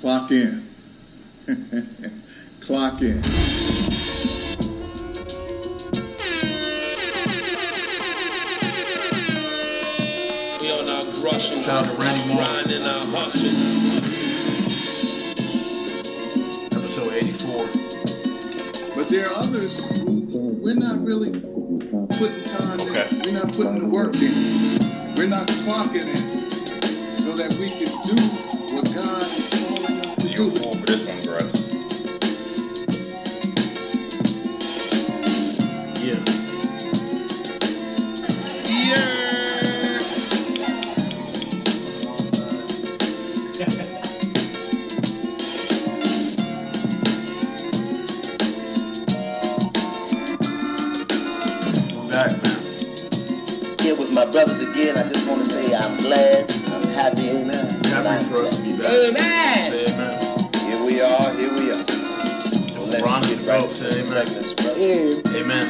Clock in. Clock in. We on our Grussle. Shout out to Randy grind and our hustle. Episode 84. But there are others who we're not really putting time in. We're not putting the work in. We're not clocking in so that we can do what God is calling us to do. You're a fool for this one, Gruss. Yeah. Back, man. Here with my brothers again. I just want to say I'm glad, I'm happy. Amen. Happy for us to be back. Amen. Say amen. Here we are. Here we are. If LeBron is the GOAT, say amen. Amen.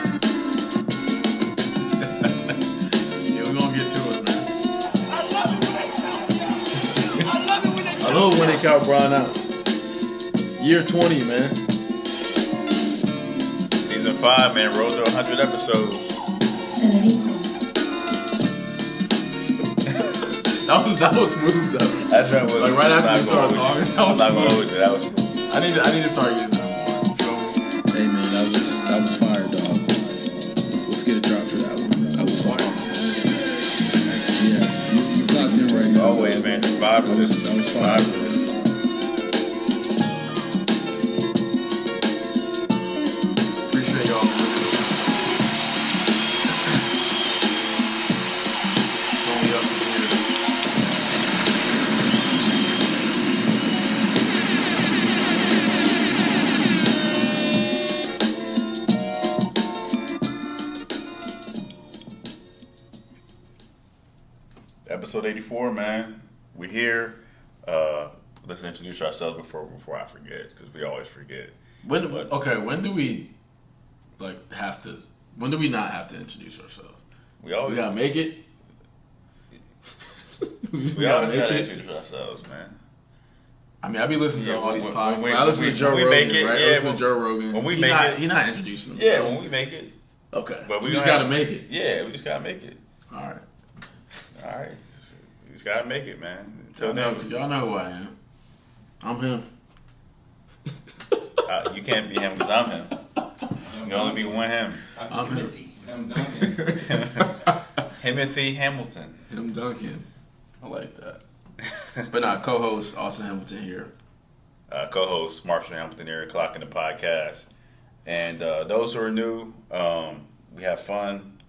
Yeah, we're gonna get to it, man. I love it when they count Bron out. Year 20, man. Season 5, man, rolled to 100 episodes. That was smooth though. That's right. Like right after you started talking, I'm not gonna hold you. That was. I need to start using that more. You feel me? Hey man, that was fire, dog. Let's get a drop for that one. That was fire. Yeah, you clocked in right now. Always, man. That was fire. Appreciate y'all. It's only up from here. Episode 84, man. We here. Let's introduce ourselves before I forget, because we always forget. When do we have to? When do we not have to introduce ourselves? We always gotta make it. we always gotta introduce ourselves, man. I mean, I be listening to all these podcasts. I listen to Joe Rogan, right? Yeah, listen to Joe Rogan. When we make it, he's not introducing himself. Yeah, when we make it. Okay, but we just gotta make it. Yeah, we just gotta make it. All right. We just gotta make it, man. Y'all know who I am. I'm him. You can't be him because I'm him. You can only be one him. I'm him. Timothy Hamilton. Him Duncan. I like that. But not co-host Austin Hamilton here. Co-host Marshall Hamilton here, clocking the podcast. And those who are new, we have fun.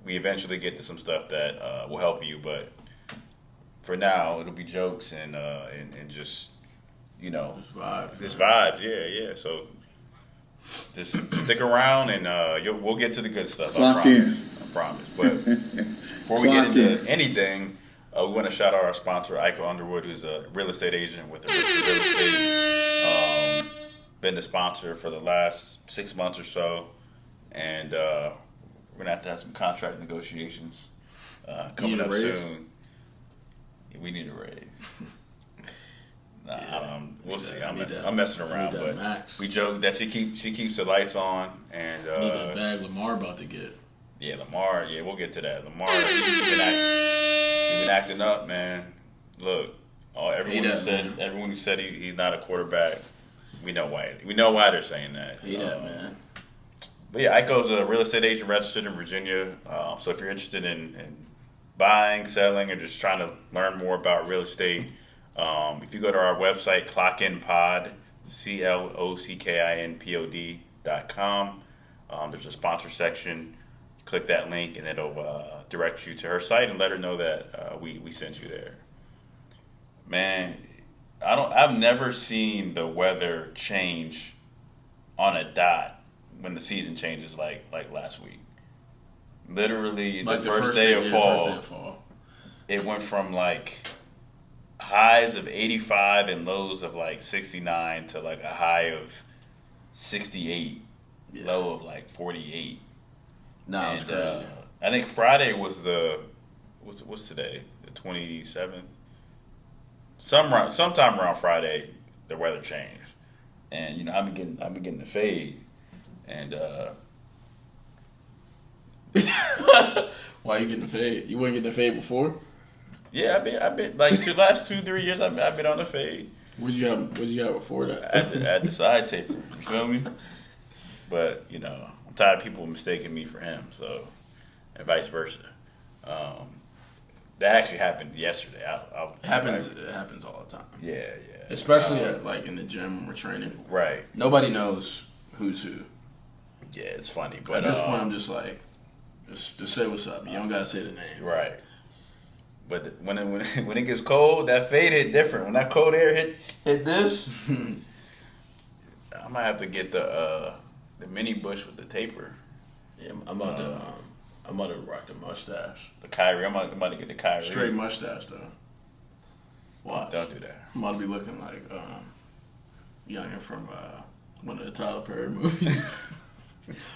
We eventually get to some stuff that will help you, but for now it'll be jokes and just just vibes. Yeah. So just stick around and we'll get to the good stuff. Clock I promise. But before we get into anything, we want to shout out our sponsor, Ike Underwood, who's a real estate agent with Rihanna Real Estate. Been the sponsor for the last 6 months or so, and we're gonna have to have some contract negotiations coming up soon. We need a raise. We'll see. I'm messing around, but max. We joke that she keeps the lights on, and need that bag Lamar about to get. Yeah, Lamar. Yeah, we'll get to that. Lamar, he's been acting up, man. Look, everyone who said he's not a quarterback, we know why. We know why they're saying that. Pay that, man. But yeah, Ico's a real estate agent registered in Virginia. So if you're interested in buying, selling, or just trying to learn more about real estate, if you go to our website, clockinpod, CLOCKINPOD.com, there's a sponsor section. You click that link, and it'll direct you to her site and let her know that we sent you there. Man, I've never seen the weather change on a dot when the season changes like last week. Literally, the first day of fall, it went from like highs of 85 and lows of like 69 to like a high of 68, low of like 48. Nah, it's crazy. I think Friday was what's today? The 27th. Sometime around Friday, the weather changed, and you know I've been getting the fade, and Why you getting the fade? You weren't getting the fade before? yeah, I've been like the last 2-3 years I've been on the fade. What you have before that? At the side taper, you feel me? But you know, I'm tired of people mistaking me for him, so and vice versa. That actually happened yesterday. It happens all the time. Yeah. Especially like in the gym when we're training. Right. Nobody knows who's who. Yeah, it's funny, but At this point, I'm just like, just say what's up. You don't gotta say the name. Right. But when it gets cold, that fade hit different. When that cold air hit this, I might have to get the mini bush with the taper. Yeah, I'm about to rock the mustache. The Kyrie. I'm about to get the Kyrie. Straight mustache though. Watch. Don't do that. I'm about to be looking like youngin from one of the Tyler Perry movies.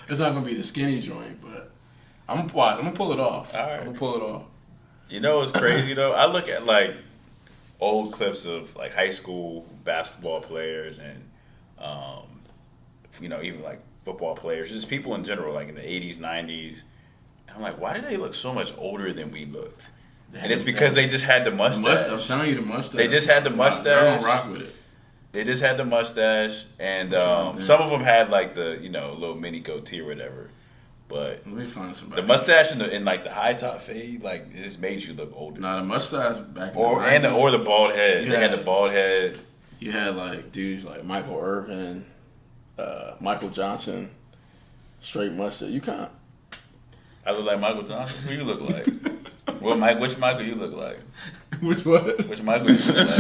It's not gonna be the skinny joint, but I'm gonna pull it off. All right. I'm gonna pull it off. You know what's crazy though? I look at like old clips of like high school basketball players and you know, even like football players, just people in general, like in the 80s, 90s. And I'm like, why do they look so much older than we looked? And it's because they just had the mustache. I'm telling you, the mustache. They just had the mustache. They're gonna rock with it. They just had the mustache, and some of them had like the little mini goatee or whatever. But let me find somebody. The mustache and like the high top fade, like it just made you look older. Nah, the mustache back in or the 90s, or the bald head. They had the bald head. You had like dudes like Michael Irvin, Michael Johnson, straight mustache. You can't. I look like Michael Johnson. Who you look like? Which Michael you look like? Which what? Which Michael you look like?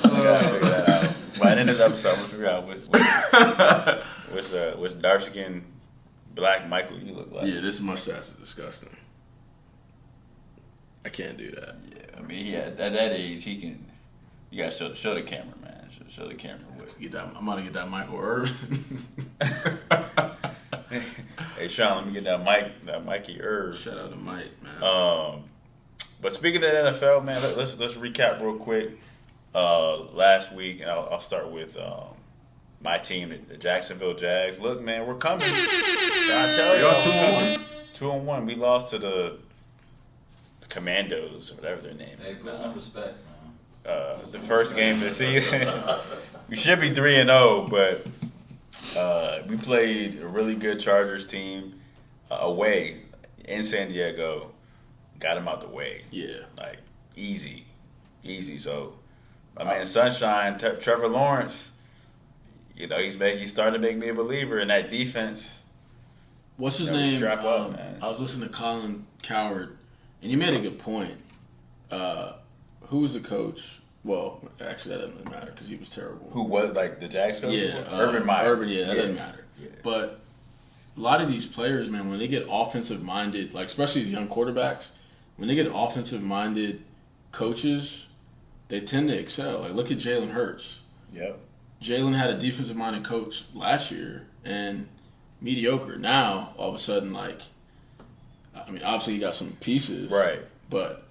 I gotta figure that out. By the end of this episode, I'm gonna figure out which dark skinned black Michael you look like. Yeah, this mustache is disgusting. I can't do that. Yeah, I mean, at that age, he can. You gotta show the camera, man. Show the camera what. I'm about to get that Michael Irvin. Hey Sean, let me get that Mikey Irv. Shout out to Mike, man. But speaking of the NFL, man, let's recap real quick. Last week, and I'll start with my team, the Jacksonville Jags. Look, man, we're coming. I tell y'all, 2-1. We lost to the Commandos, or whatever their name is. Hey, put some respect, man. The first game of the season. We should be 3-0, but we played a really good Chargers team away in San Diego. Got them out the way. Yeah. Like, easy. So, my man Sunshine, Trevor Lawrence, he's starting to make me a believer in that defense. What's his name? Strap up, man. I was listening to Colin Cowherd, and you made a good point. Who was the coach? Well, actually, that doesn't really matter because he was terrible. Who was, like, the Jags coach? Yeah. Urban Meyer. Urban, yeah, that doesn't matter. Yeah. But a lot of these players, man, when they get offensive-minded, like especially these young quarterbacks, when they get offensive-minded coaches, they tend to excel. Like, look at Jalen Hurts. Yep. Jalen had a defensive-minded coach last year and mediocre. Now, all of a sudden, like, I mean, obviously he got some pieces. Right. But,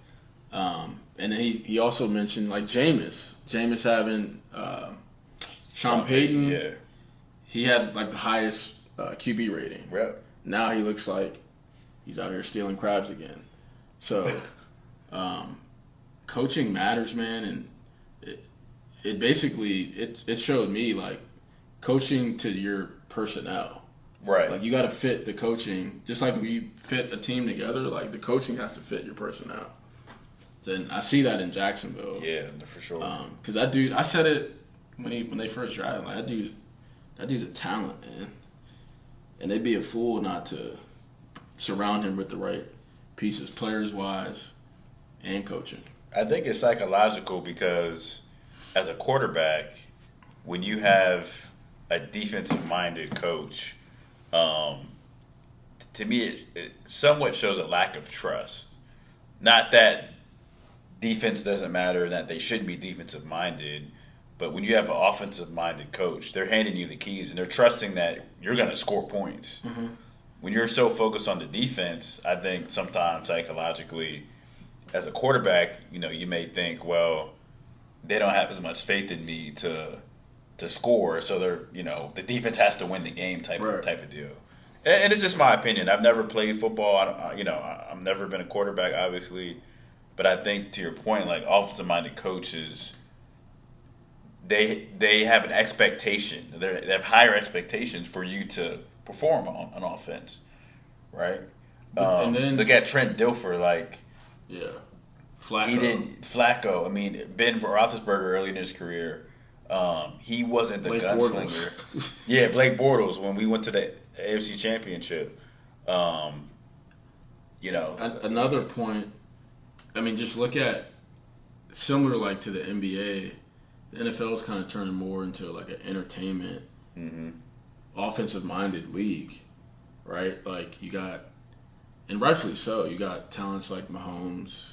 and then he also mentioned, like, Jameis having Sean Payton. Yeah. He had, like, the highest QB rating. Yep. Now he looks like he's out here stealing crabs again. So, coaching matters, man, and it basically it showed me like coaching to your personnel. Right. Like you got to fit the coaching, just like when you fit a team together. Like the coaching has to fit your personnel. And I see that in Jacksonville. Yeah, for sure. Because that dude, I said it when they first drafted. Like that dude's a talent, man, and they'd be a fool not to surround him with the right pieces, players wise, and coaching. I think it's psychological because as a quarterback, when you have a defensive-minded coach, to me it somewhat shows a lack of trust. Not that defense doesn't matter, that they shouldn't be defensive-minded, but when you have an offensive-minded coach, they're handing you the keys and they're trusting that you're going to score points. Mm-hmm. When you're so focused on the defense, I think sometimes psychologically, as a quarterback, you may think, well, they don't have as much faith in me to score. So they're the defense has to win the game type of deal. And it's just my opinion. I've never played football. I've never been a quarterback, obviously. But I think to your point, like offensive-minded coaches, they have an expectation. They have higher expectations for you to perform on offense, right? And then look at Trent Dilfer, Flacco. Flacco. I mean, Ben Roethlisberger early in his career, he wasn't the gunslinger. Yeah, Blake Bortles when we went to the AFC Championship. Another point. I mean, just look at similar to the NBA. The NFL is kind of turning more into like an entertainment, offensive-minded league, right? Like you got, and rightfully so, you got talents like Mahomes,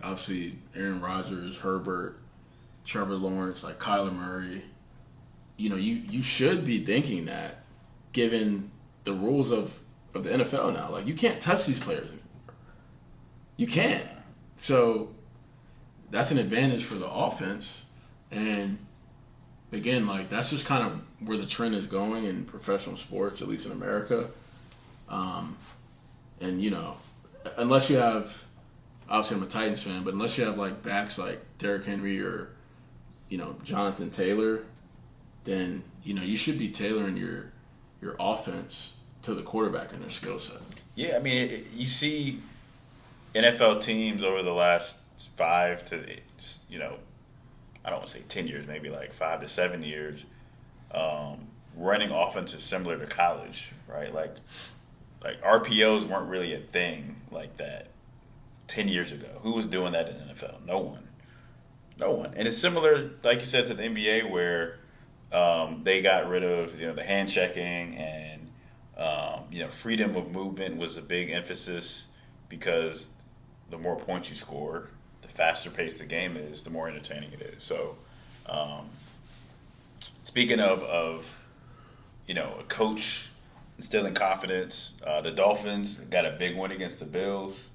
obviously Aaron Rodgers, Herbert, Trevor Lawrence, like Kyler Murray. You should be thinking that, given the rules of the NFL now, like you can't touch these players anymore. You can't. So that's an advantage for the offense. And again, that's just kind of where the trend is going in professional sports, at least in America. And unless you have, obviously I'm a Titans fan, but unless you have backs like Derrick Henry or, Jonathan Taylor, then, you should be tailoring your offense to the quarterback and their skill set. Yeah, I mean, you see NFL teams over the last 5 to, I don't want to say 10 years, maybe 5 to 7 years, running offenses similar to college, right? Like RPOs weren't really a thing like that 10 years ago. Who was doing that in the NFL? No one. And it's similar, like you said, to the NBA where they got rid of the hand checking and freedom of movement was a big emphasis because the more points you score, the faster paced the game is, the more entertaining it is. So, speaking of a coach instilling confidence, the Dolphins got a big one against the Bills.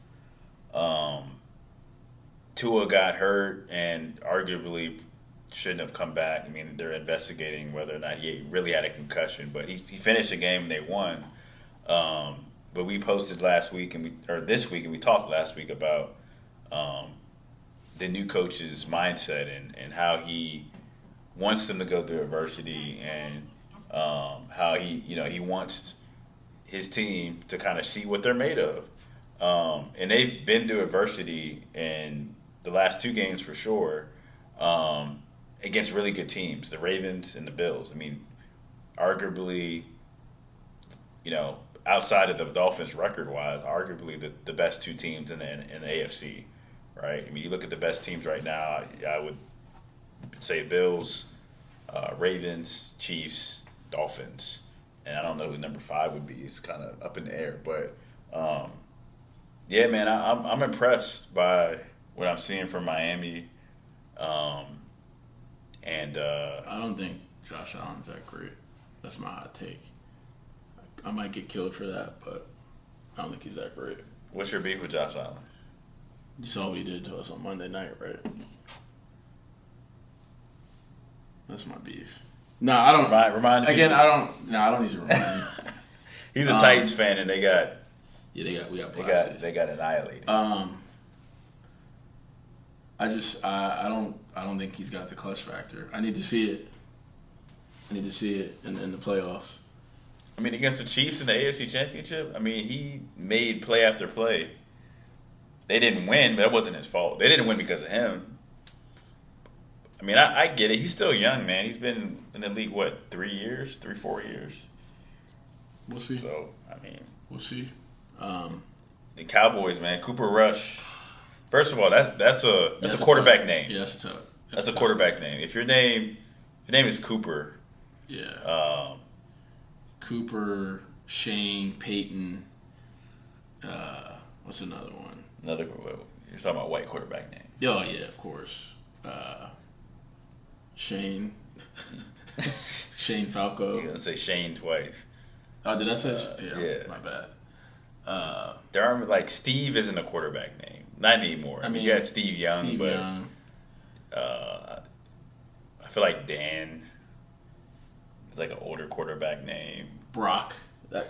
Tua got hurt and arguably shouldn't have come back. I mean, they're investigating whether or not he really had a concussion, but he finished the game and they won. But we posted this week, and we talked last week about the new coach's mindset and how he wants them to go through adversity and how he wants his team to kind of see what they're made of. And they've been through adversity in the last 2 games for sure against really good teams, the Ravens and the Bills. I mean, arguably, outside of the Dolphins record-wise, arguably the best 2 teams in the AFC, right? I mean, you look at the best teams right now, I would say Bills, Ravens, Chiefs, Dolphins. And I don't know who number 5 would be. It's kind of up in the air. But, yeah, man, I'm impressed by what I'm seeing from Miami. I don't think Josh Allen's that great. That's my hot take. I might get killed for that, but I don't think he's that great. What's your beef with Josh Allen? You saw what he did to us on Monday night, right? That's my beef. No, I don't. Remind me. Again, I don't. No, I don't need to remind you. He's a Titans fan, and they got. Yeah, we got blasted. They got annihilated. I don't think he's got the clutch factor. I need to see it. in the playoffs. I mean, against the Chiefs in the AFC Championship, I mean, he made play after play. They didn't win, but that wasn't his fault. They didn't win because of him. I mean, I get it. He's still young, man. He's been in the league, 4 years? We'll see. So, I mean. We'll see. The Cowboys, man. Cooper Rush. First of all, that's a quarterback name. Yeah, that's a quarterback name. If your name is Cooper. Yeah. Cooper, Shane, Peyton. What's another one? You're talking about white quarterback name. Oh, yeah, of course. Shane. Shane Falco. You're going to say Shane twice. Oh, did I say yeah. My bad. There are Steve isn't a quarterback name. Not anymore. I mean, you got Steve Young, I feel like Dan is like an older quarterback name. Brock.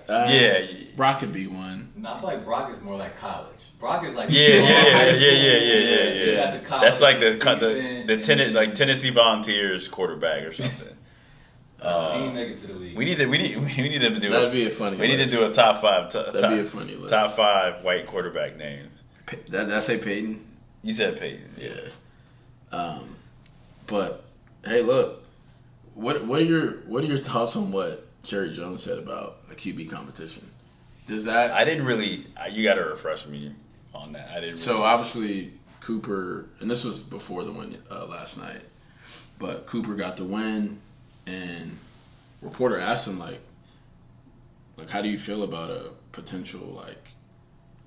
Yeah. Brock could be one. No, I feel like Brock is more like college. Brock is like Yeah. You got the college, That's like the Tennessee Volunteers quarterback or something. He didn't make it to the league. We need to do. That'd be a funny. We need list. to do a top 5. That'd be a funny list. Top 5 white quarterback names. Did I say Peyton? You said Peyton. Yeah. But hey, look. What are your thoughts on what Jerry Jones said about a QB competition? Does that? I didn't really. You got to refresh me on that. I didn't. So obviously Cooper, and this was before the win last night, but Cooper got the win, and reporter asked him like how do you feel about a potential like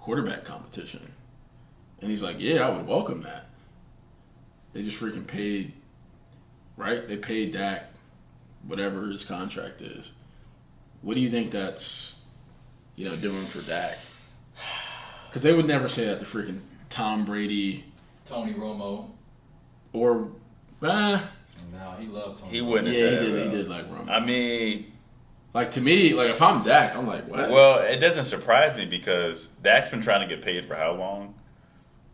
quarterback competition? And he's like, yeah, I would welcome that. They just freaking paid, right? They paid Dak whatever his contract is. What do you think that's, doing for Dak? Because they would never say that to freaking Tom Brady. Tony Romo. Or, No, he loved Tony. He wouldn't have yeah, said he that. did like Romo. I mean, like to me, like if I'm Dak, I'm like, what? well, it doesn't surprise me because Dak's been trying to get paid for how long?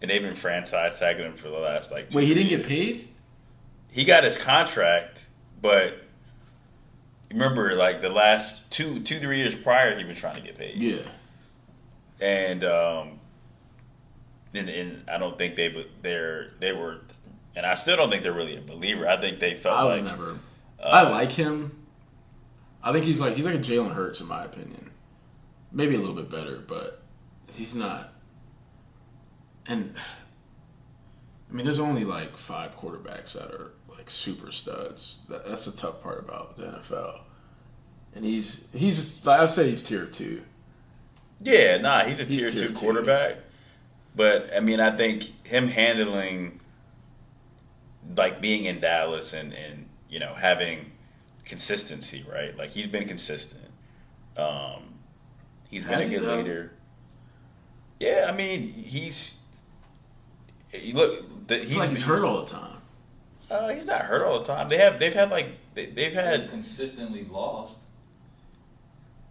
And they've been franchise tagging him for the last 2 Wait, he didn't years. get paid? He got his contract, but remember, like the last 2-3 years prior, he was trying to get paid. Yeah. And I don't think they were, and I still don't think they're really a believer. I think they felt I like would never. I like him. I think he's like a Jalen Hurts in my opinion. Maybe a little bit better, but he's not. And I mean, there's only like 5 quarterbacks that are like super studs. That's the tough part about the NFL. And he's I'd say he's tier 2. Yeah, he's a tier tier 2 2. quarterback. But I mean, I think him handling like being in Dallas and having consistency, right? Like he's been consistent. He's been a good leader. Yeah, I mean, he's hurt all the time. He's not hurt all the time. They've had consistently lost.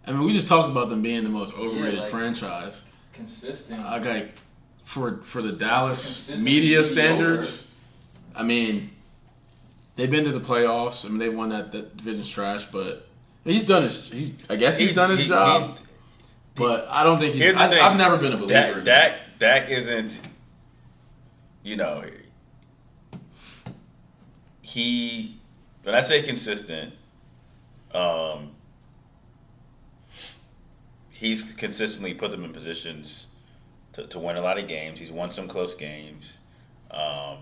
I mean, we just talked about them being the most overrated like, franchise. Consistent. Okay, for the Dallas media standards, I mean, they've been to the playoffs. I mean, they won that division's trash, but he's done his. I guess he's done his job. But I don't think he's. I've never been a believer. Dak isn't. When I say consistent, he's consistently put them in positions to win a lot of games. He's won some close games. I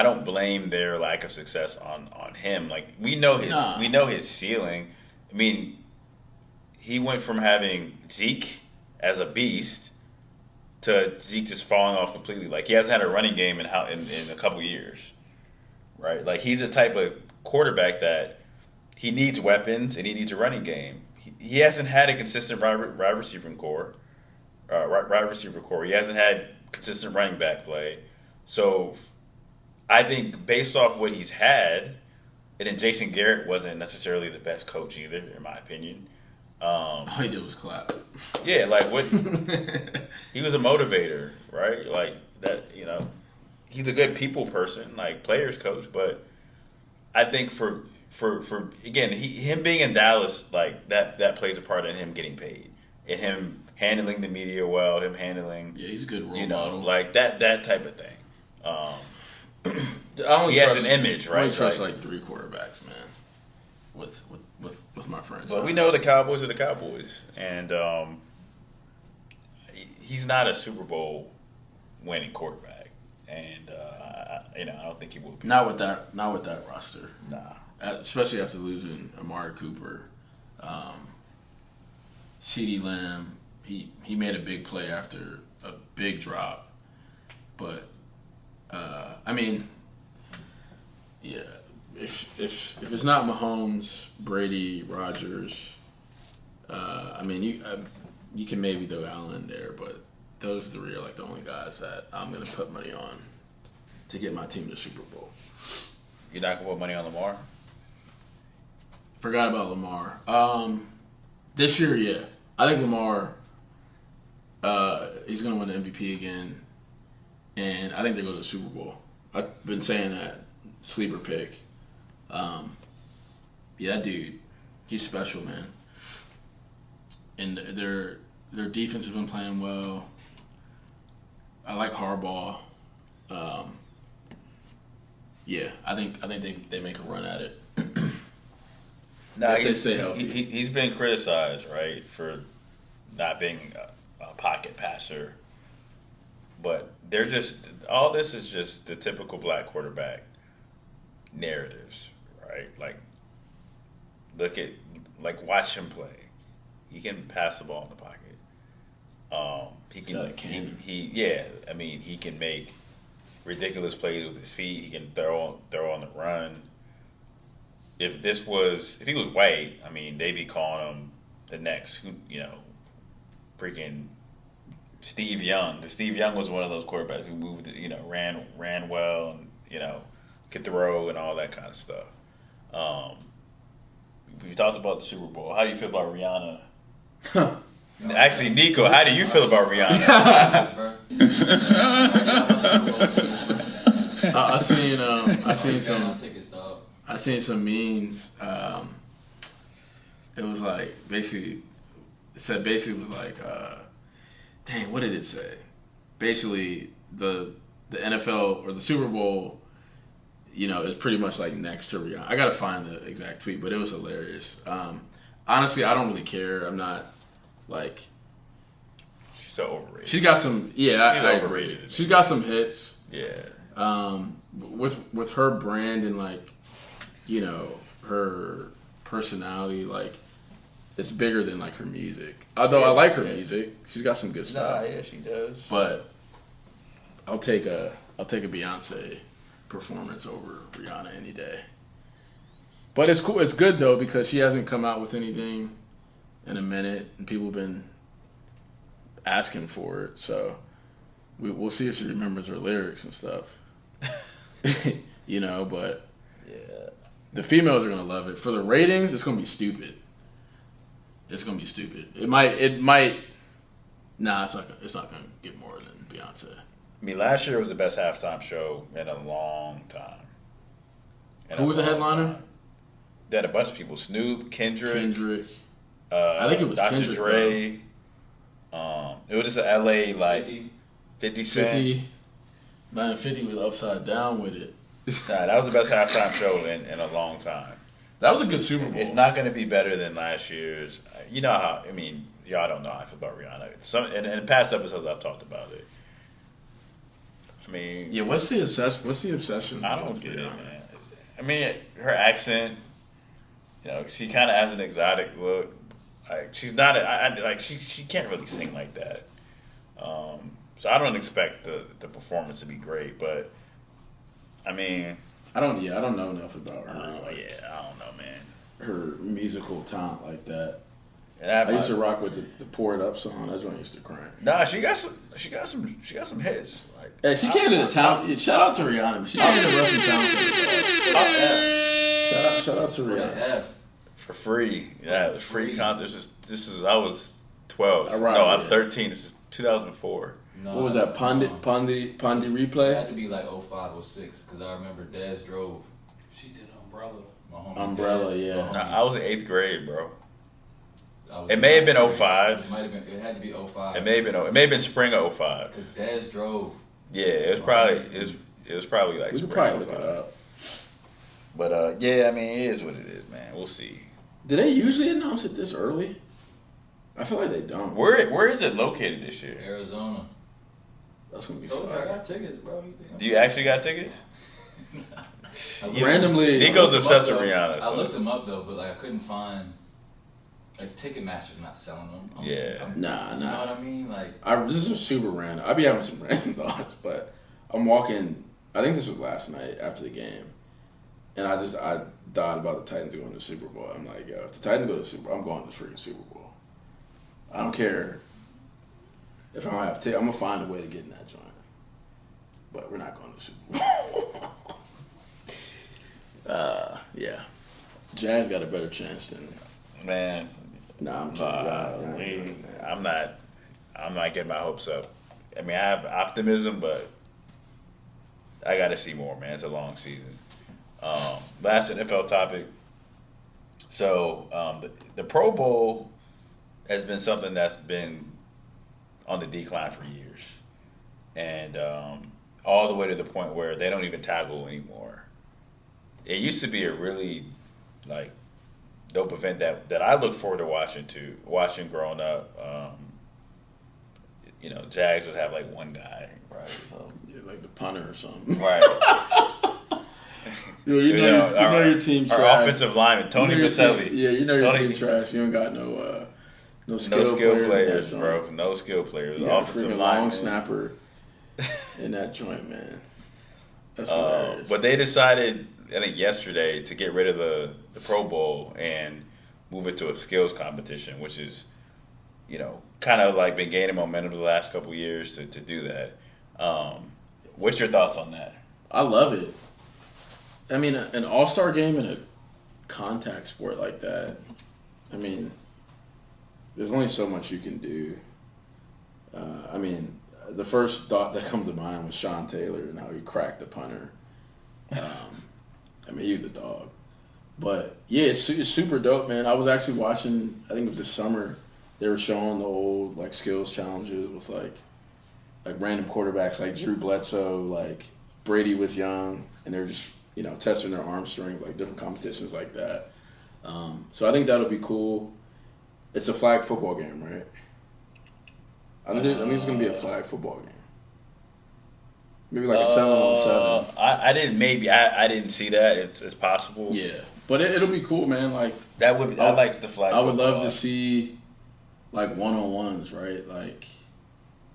don't blame their lack of success on him. Like we know his ceiling. I mean, he went from having Zeke as a beast to Zeke just falling off completely. Like he hasn't had a running game in a couple years, right? Like he's the type of quarterback that he needs weapons and he needs a running game. He hasn't had a consistent wide receiver core. He hasn't had consistent running back play. So I think based off what he's had, and then Jason Garrett wasn't necessarily the best coach either, in my opinion. All he did was clap. Yeah, like what he was a motivator, right? Like that, he's a good people person, like players coach. But I think for again, him being in Dallas, like that plays a part in him getting paid and him handling the media well, him handling he's a good role model, like that type of thing. He has an image, right? I only trust like 3 quarterbacks, man. With my friends, but we know the Cowboys are the Cowboys, and he's not a Super Bowl winning quarterback, and I don't think he will be. Not with that roster. Nah, especially after losing Amari Cooper, CeeDee Lamb. He made a big play after a big drop, but I mean, yeah. If it's not Mahomes, Brady, Rodgers, I mean you can maybe throw Allen there, but those 3 are like the only guys that I'm gonna put money on to get my team to Super Bowl. You're not gonna put money on Lamar? Forgot about Lamar. This year, yeah. I think Lamar, he's going to win the MVP again. And I think they go to the Super Bowl. I've been saying that. Sleeper pick. Yeah, that dude, he's special, man. And their defense has been playing well. I like Harbaugh. Yeah, I think they make a run at it. No, if they stay healthy. He's been criticized, right, for not being a pocket passer. But they're just all this is just the typical black quarterback narratives, right? Watch him play. He can pass the ball in the pocket. He can. He can make ridiculous plays with his feet. He can throw on the run. If he was white, I mean, they'd be calling him the next, freaking Steve Young. Steve Young was one of those quarterbacks who moved, ran well and, could throw and all that kind of stuff. We talked about the Super Bowl. How do you feel about Rihanna? Actually, Nico, how do you feel about Rihanna? I seen some memes. It was like dang, what did it say? Basically, the NFL or the Super Bowl, is pretty much like next to Rihanna. I gotta find the exact tweet, but it was hilarious. Honestly, I don't really care. I'm not like. She's so overrated. She's got some. Yeah, I agree. She's got some hits. Yeah. With her brand and her personality, it's bigger than her music. Although I like her music, she's got some good stuff. Nah, yeah, she does. But I'll take a Beyonce performance over Rihanna any day. But it's cool. It's good though because she hasn't come out with anything in a minute, and people have been asking for it. So we'll see if she remembers her lyrics and stuff. But yeah, the females are gonna love it. For the ratings, it's gonna be stupid. It might. Nah, it's not gonna get more than Beyonce. I mean, last year was the best halftime show in a long time. Who was the headliner? They had a bunch of people: Snoop, Kendrick. I think it was Dr. Kendrick. Dre. It was just an LA 50 Cent. 50. Man, 50 was upside down with it. Nah, that was the best halftime show in a long time. That was a good Super Bowl. It's not going to be better than last year's. You know how? I mean, y'all don't know how I feel about Rihanna. In past episodes, I've talked about it. I mean, yeah. What's the obsession? I don't get it, man. I mean, her accent. She kind of has an exotic look. She's not. She can't really sing like that. So I don't expect the performance to be great, but I mean, I don't know enough about her. I don't know, man. Her musical talent like that. And I used to rock with the Pour It Up song. That's when I used to crank. Nah, she got some hits. Hey, she came to the talent. Shout out to Rihanna. She came to the wrestling talent. Shout out to Rihanna. For free. Yeah, it was free content. This is I was 12. I'm 13. This is 2004. No, what was that? Pundit replay? It had to be like 05 or 06 because I remember Daz drove. She did Umbrella. Umbrella, Daz, yeah. I was in 8th grade, bro. It may have been 05. It had to be 05. It may have been spring of 05. Because Daz drove. Yeah, it was probably like. We could probably look it up. But yeah, I mean, it is what it is, man. We'll see. Do they usually announce it this early? I feel like they don't. Where is it located this year? Arizona. That's gonna be fun. fun. I got tickets, bro. Do you actually got tickets? Randomly, Nico's obsessed with Rihanna. I looked them up though, but I couldn't find. Ticketmaster's not selling them. Nah. You know what I mean? This is super random. I be having some random thoughts, but I'm walking. I think this was last night after the game, and I thought about the Titans going to the Super Bowl. I'm like, yo, if the Titans go to the Super Bowl, I'm going to the freaking Super Bowl. I don't care if I don't have tickets. I'm gonna find a way to get in that joint. But we're not going to the Super Bowl. Yeah. Jazz got a better chance than. Man, Nah, I'm kidding. I'm not getting my hopes up. I mean, I have optimism, but I got to see more, man. It's a long season. Last NFL topic. So the Pro Bowl has been something that's been on the decline for years, and all the way to the point where they don't even tackle anymore. It used to be a really like dope event that I look forward to watching growing up. You know, Jags would have like one guy, right? So. Yeah, like the punter or something. Right. Yo, you know your team's trash. Our offensive lineman, Tony Baselli. Yeah, you know your team's trash. You don't got no skill players, bro. No skill players. You got a freaking long snapper in that joint, man. That's hilarious. But they decided, I think yesterday, to get rid of the Pro Bowl and move it to a skills competition, which is, you know, kind of like been gaining momentum the last couple of years to do that. What's your thoughts on that? I love it. I mean, an all-star game in a contact sport like that, I mean, there's only so much you can do. I mean, the first thought that comes to mind was Sean Taylor and how he cracked the punter. I mean, he was a dog. But, yeah, it's super dope, man. I was actually watching, I think it was this summer, they were showing the old, like, skills challenges with, like random quarterbacks like Drew Bledsoe, like Brady was young, and they're just, you know, testing their arm strength, like different competitions like that. So I think that'll be cool. It's a flag football game, right? I think it's going to be a flag football game. Maybe like a 7-on-7. I didn't see that. It's possible. Yeah, but it'll be cool, man. Like that would. I like the flag. I would love to see like one-on-ones, right? Like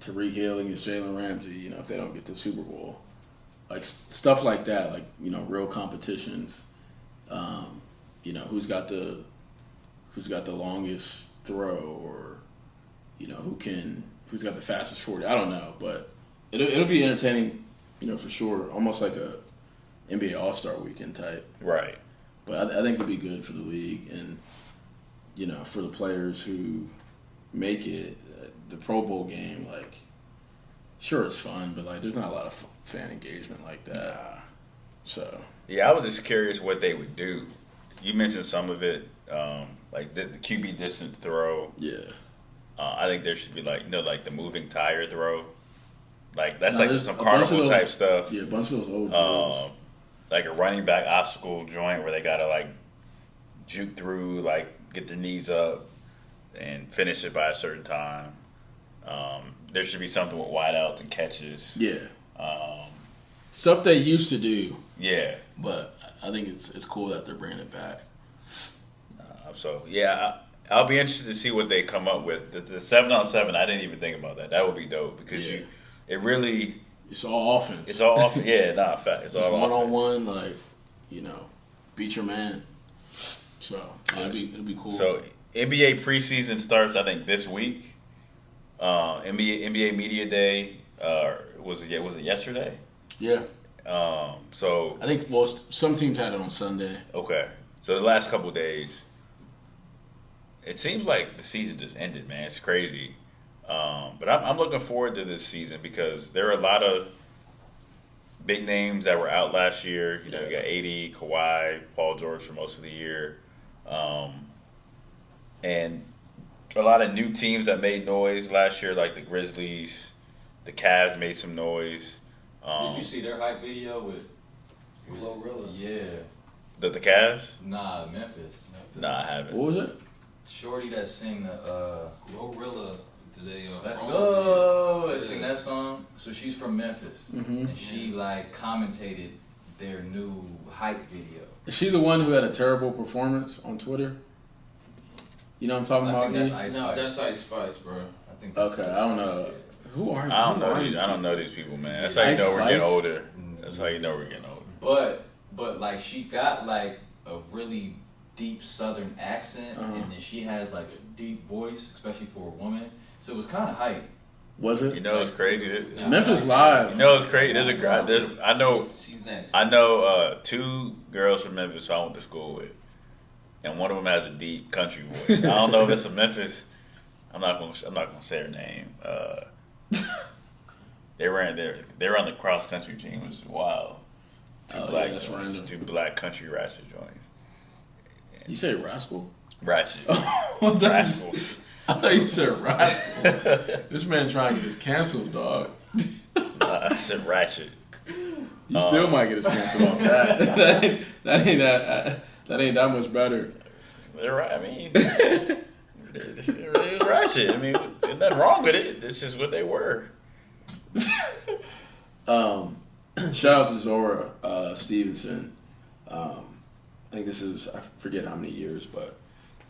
Tariq Hill against Jalen Ramsey. You know, if they don't get to the Super Bowl, like stuff like that. Like, you know, real competitions. You know, who's got the longest throw, or you know, who's got the fastest 40. I don't know, but it'll be entertaining. You know, for sure. Almost like a NBA All-Star Weekend type. Right. But I think it'll be good for the league and, you know, for the players who make it. The Pro Bowl game, like, sure, it's fun, but, like, there's not a lot of fan engagement like that. So. Yeah, I was just curious what they would do. You mentioned some of it, like the QB distance throw. Yeah. I think there should be, like, you know, like the moving tire throw. Like, that's like some carnival type stuff. Yeah, a bunch of those old drills. Like a running back obstacle joint where they got to, like, juke through, like, get their knees up and finish it by a certain time. There should be something with wideouts and catches. Yeah. Stuff they used to do. Yeah. But I think it's cool that they're bringing it back. So, yeah, I'll be interested to see what they come up with. The 7-on-7, I didn't even think about that. That would be dope because it really... It's all offense. It's all offense. Yeah, fact. It's all one-on-one, like, you know, beat your man. So, it'll be cool. So, NBA preseason starts, I think, this week. NBA Media Day, was it yesterday? Yeah. So... I think, some teams had it on Sunday. Okay. So, the last couple of days, it seems like the season just ended, man. It's crazy. But I'm looking forward to this season because there are a lot of big names that were out last year. You know, you got AD, Kawhi, Paul George for most of the year. And a lot of new teams that made noise last year, like the Grizzlies, the Cavs made some noise. Did you see their hype video with Glorilla? Yeah. The Cavs? Nah, Memphis. Nah, I haven't. What was it? Shorty that sing the Glorilla today. Let's go. They sing that song. So she's from Memphis, and she like commentated their new hype video. Is she the one who had a terrible performance on Twitter? You know what I'm talking I about? think that's Ice Spice. No, that's Ice Spice, bro. I think that's Okay, Ice I don't Spice, know. yeah. Who are you? I don't know these people, man. That's how you know we're getting older. That's how you know we're getting older. But like she got like a really deep Southern accent, and then she has like a deep voice, especially for a woman. So it was kind of hype. Was it? You know it's crazy. Memphis Live. You know it's crazy. I know She's next. 2 girls from Memphis who I went to school with, and one of them has a deep country voice. I don't know if it's a Memphis. I'm not gonna say her name. They ran the cross country team, which is wild. Two black country ratchet joints. You say rascal? Ratchet. Rascals. I thought you said rascal. This man trying to get us canceled, dog. I said ratchet. You still might get us canceled off that. that ain't that much better. They're right. I mean, it is ratchet. I mean, there's nothing wrong with it. It's just what they were. Shout out to Zora Stevenson. I think this is, I forget how many years, but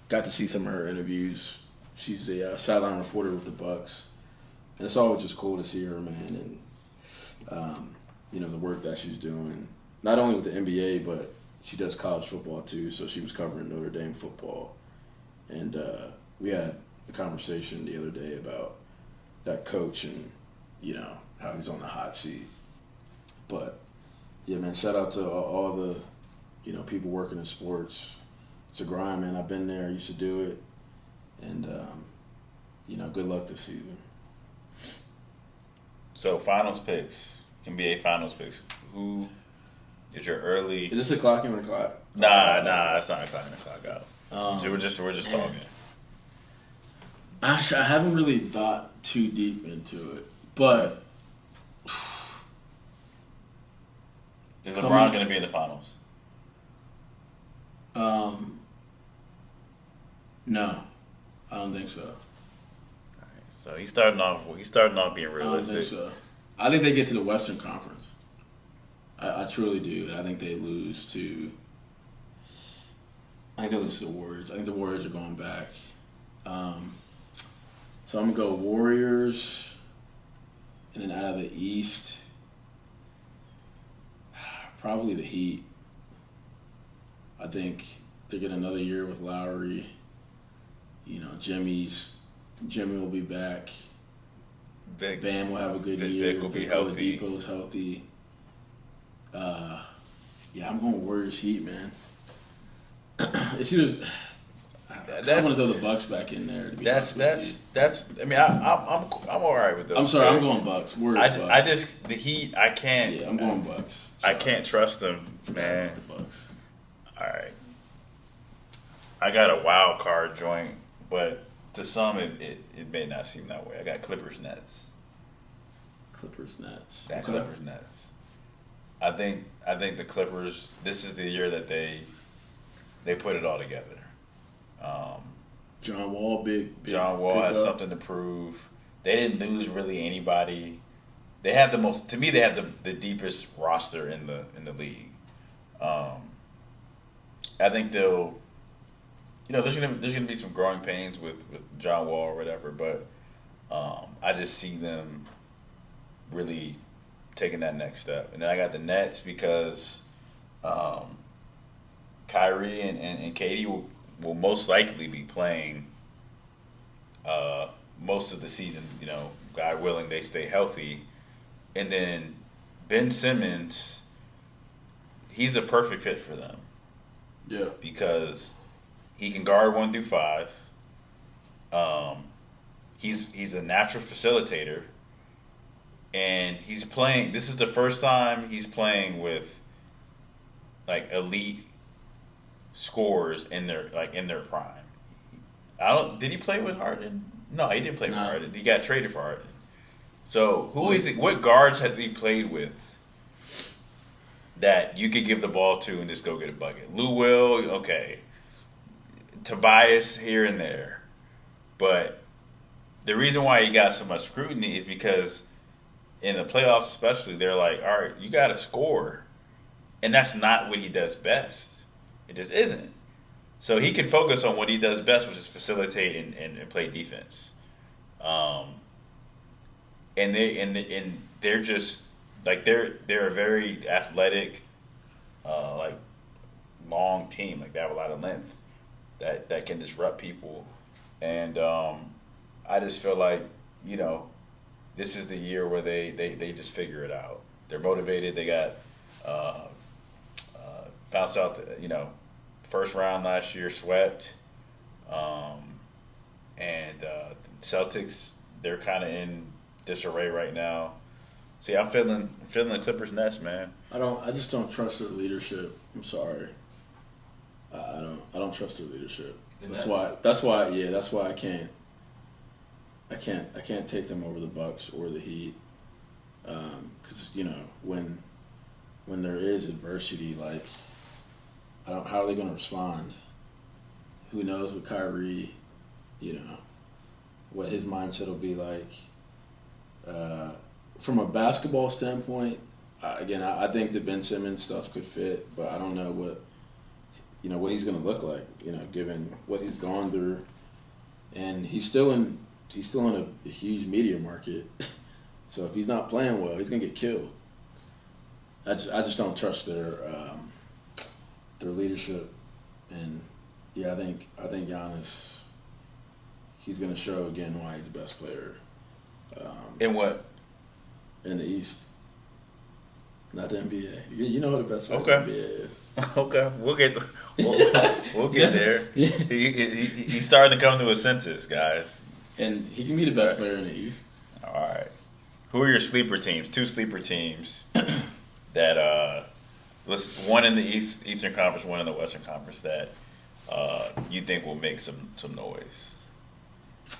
got to see some of her interviews. She's a sideline reporter with the Bucks, and it's always just cool to see her, man, and the work that she's doing, not only with the NBA, but she does college football too. So she was covering Notre Dame football, and we had a conversation the other day about that coach and how he's on the hot seat. But yeah, man, shout out to all the people working in sports. It's a grind, man. I've been there. I used to do it. And, good luck this season. So, finals picks. NBA finals picks. Who is your early... Is this a clock in or a clock? Nah, it's not a clock in or clock out. So we're just talking. I haven't really thought too deep into it. But... Is LeBron going to be in the finals? No, I don't think so. All right, so he's starting off being realistic. I don't think so. I think they get to the Western Conference. I truly do, and I think they lose to. I think they lose to the Warriors. I think the Warriors are going back. So I'm gonna go Warriors, and then out of the East, probably the Heat. I think they get another year with Lowry. Jimmy will be back. Bam will have a good year. Vic will be healthy. Oladipo's healthy. I'm going Warriors Heat, man. It's either. I want to throw the Bucks back in there. To be that's. I mean, I'm all right with those. I'm sorry, I'm going Bucks. Warriors. Bucks. The Heat. I can't. Yeah, I'm going Bucks. I can't trust them, man. The Bucks. All right. I got a wild card joint, but to some it may not seem that way. I got Clippers Nets. Clippers Nets. Clippers Nets. I think the Clippers. This is the year that they put it all together. John Wall, big John Wall has up. something to prove. They didn't lose really anybody. They have they have the deepest roster in the league. I think they'll. There's gonna be some growing pains with John Wall or whatever, but I just see them really taking that next step. And then I got the Nets because Kyrie and Katie will most likely be playing most of the season. God willing, they stay healthy. And then Ben Simmons, he's a perfect fit for them. Yeah, because he can guard 1 through 5. He's a natural facilitator, and he's playing. This is the first time he's playing with like elite scorers in their prime. Did he play with Harden? No, he didn't play with Harden. He got traded for Harden. So who is it? What guards has he played with that you could give the ball to and just go get a bucket? Lou Will, okay. Tobias here and there. But the reason why he got so much scrutiny is because in the playoffs especially, they're like, all right, you got to score. And that's not what he does best. It just isn't. So he can focus on what he does best, which is facilitate and play defense. And they're just like they're a very athletic, long team. Like they have a lot of length that can disrupt people, and I just feel like this is the year where they just figure it out. They're motivated. They got bounced out, first round last year, swept. And Celtics, they're kind of in disarray right now. See, I'm feeling the Clippers' nest, man. I just don't trust their leadership. I'm sorry. I don't trust their leadership. That's why I can't take them over the Bucks or the Heat. Because when there is adversity, like how are they going to respond? Who knows with Kyrie? What his mindset will be like. From a basketball standpoint, I think the Ben Simmons stuff could fit, but I don't know what he's going to look like. Given what he's gone through, and he's still in a huge media market. So if he's not playing well, he's going to get killed. I just don't trust their leadership, and I think Giannis. He's going to show again why he's the best player. In what? In the East. Not the NBA. You know what the best player in the NBA is. Okay, we'll get there. He's starting to come to his senses, guys. And he can be the best player in the East. All right. Who are your sleeper teams? 2 sleeper teams that one in the Eastern Conference, one in the Western Conference that you think will make some noise.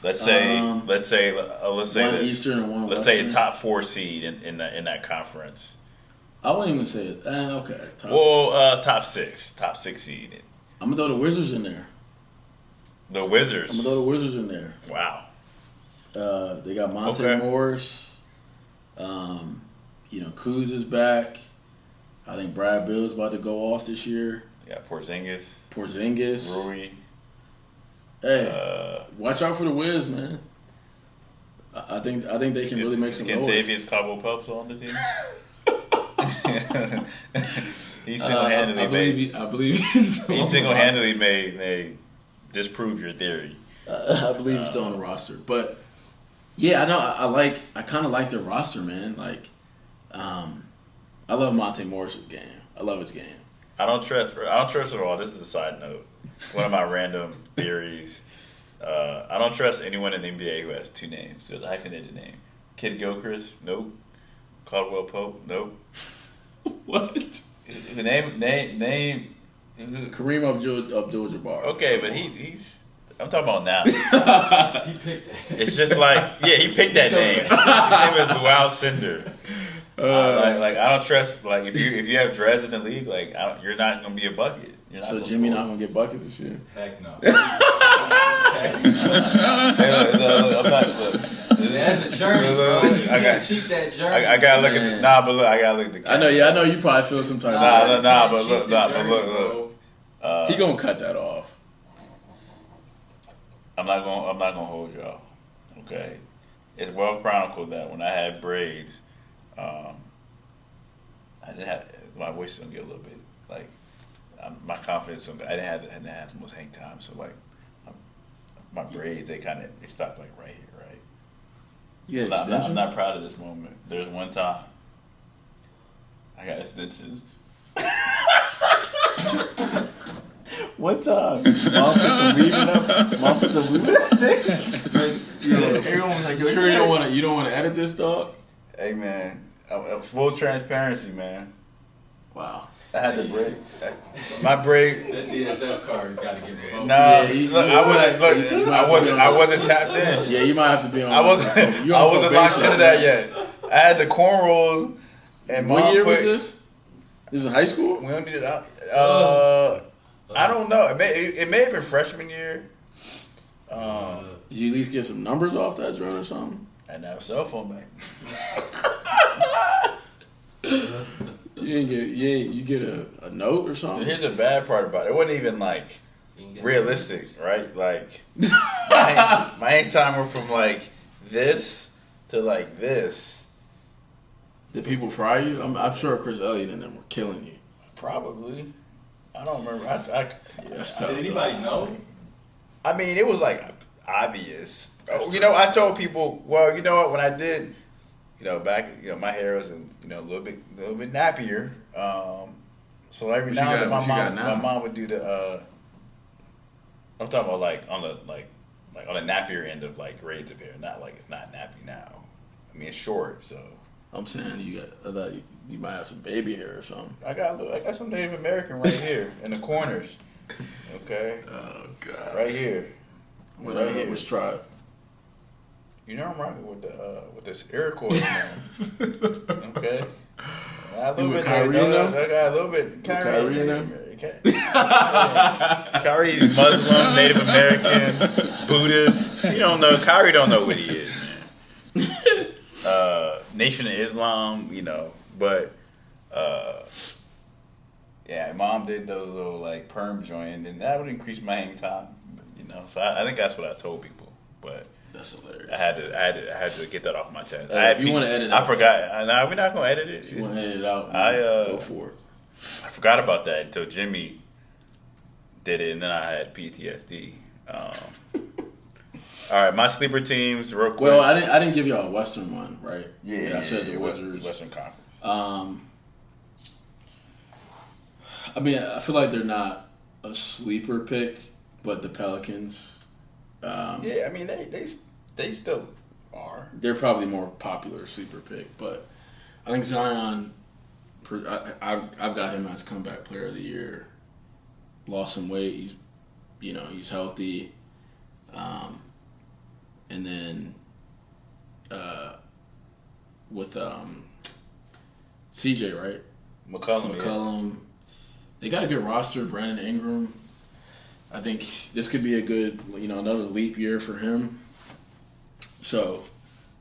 Let's say one this. Eastern and one Let's Western. say a top 4 seed in that conference. I wouldn't even say it. Okay. Top 6 seed. I'm gonna throw the Wizards in there. The Wizards. I'm gonna throw the Wizards in there. Wow. They got Monte Morris. Kuz is back. I think Brad Bill's about to go off this year. Yeah, Porzingis. Rui. Hey. Watch out for the Wiz, man. I think they can really make some noise. Kentavious Caldwell-Pope's on the team. He single-handedly made disprove your theory. I believe he's still on the roster, but yeah, I know. I kind of like their roster, man. Like, I love Monte Morris's game. I love his game. I don't trust it at all. This is a side note. One of my random theories. I don't trust anyone in the NBA who has 2 names. There's a hyphenated name. Kid Gilchrist? Nope. Caldwell Pope? Nope. What? Name. Kareem Abdul-Jabbar. Okay, but he's. I'm talking about now. He picked that. It's just like, he picked that name. His name is Luau Cinder. I don't trust. Like, if you have dreads in the league, like you're not gonna be a bucket. So Jimmy not gonna get buckets this year? Heck no. I'm not. Look, that's a journey, bro. I got cheat that journey. I gotta look at I gotta look at the camera. I know. You probably feel some type of. But look. He gonna cut that off. I'm not gonna hold y'all. Okay, it's well chronicled that when I had braids, I didn't have my voice is gonna get a little bit like my confidence. I didn't have the most hang time, so like my braids they stopped like right here, right. Yeah, I'm not proud of this moment. There's one time I got extensions. One time, Mom put some weave up. Everyone was like, "Sure, you don't want to edit this, dog." Hey man, full transparency, man. Wow. I had the braid. My braid. That DSS card got to get me. No, I wasn't tapped in. Yeah, you might have to be on. I wasn't locked into that yet. I had the cornrows. And what year was this? This was high school. When did it? I don't know. It may have been freshman year. Did you at least get some numbers off that joint or something? I didn't have a cell phone back. You get a note or something? Here's the bad part about it. It wasn't even like realistic, right? Like my hang time went from like this to like this. Did people fry you? I'm sure Chris Elliott and them were killing you. Probably. I don't remember. That's tough. Did anybody know? I mean, it was like obvious. I told people, well, you know what? When I did my hair was a little bit nappier. So every now and then my mom would do the. I'm talking about like on the nappier end of like grades of hair, not like it's not nappy now. I mean it's short, so. I'm saying I thought you might have some baby hair or something. I got some Native American right here in the corners. Okay. Oh God. Right here. Right here. Which tribe? You know I'm rocking with this Iroquois man. Okay. I got a little bit. Kyrie Kyrie Muslim, Native American, Buddhist. You don't know. Kyrie don't know what he is, man. Nation of Islam, but yeah, mom did those little like perm joint, and that would increase my hang time. So I think that's what I told people, but. That's hilarious. I had to get that off my chest. If you want to edit it out. I forgot. Nah, we're not going to edit it. If you want to edit it out, go for it. I forgot about that until Jimmy did it, and then I had PTSD. All right, my sleeper teams, real quick. Well, I didn't give y'all a Western one, right? Yeah, I said the Wizards. Western Conference. I mean, I feel like they're not a sleeper pick, but the Pelicans. Yeah, I mean they still are. They're probably more popular sleeper pick, but I think Zion. I've got him as comeback player of the year. Lost some weight. He's healthy. And then with CJ, right? McCollum. Yeah. They got a good roster. Brandon Ingram. I think this could be a good, another leap year for him. So,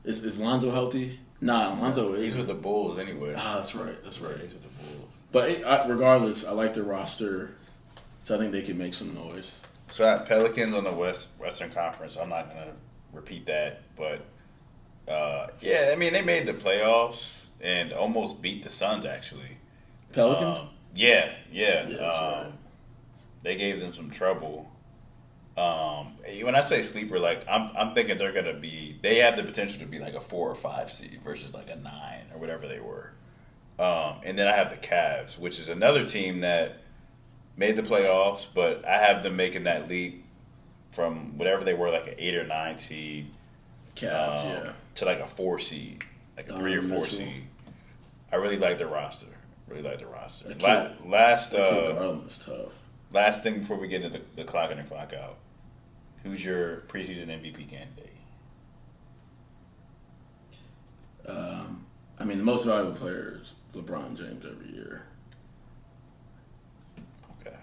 is Lonzo healthy? Nah, Lonzo is. He's with the Bulls anyway. Ah, that's right. He's with the Bulls. But regardless, I like their roster, so I think they can make some noise. So I have Pelicans on the Western Conference. I'm not gonna repeat that, but yeah, I mean they made the playoffs and almost beat the Suns actually. Pelicans? Yeah. That's right. They gave them some trouble. When I say sleeper, like I'm thinking they have the potential to be like a 4 or 5 seed versus like a 9 or whatever they were. And then I have the Cavs, which is another team that made the playoffs, but I have them making that leap from whatever they were, like an 8 or 9 seed, Cavs, to like a 4 seed, like a 3 or 4 seed. I really like their roster. Last Garland is tough. Last thing before we get into the clock in and clock out, who's your preseason MVP candidate? I mean, the most valuable player is LeBron James every year. Okay.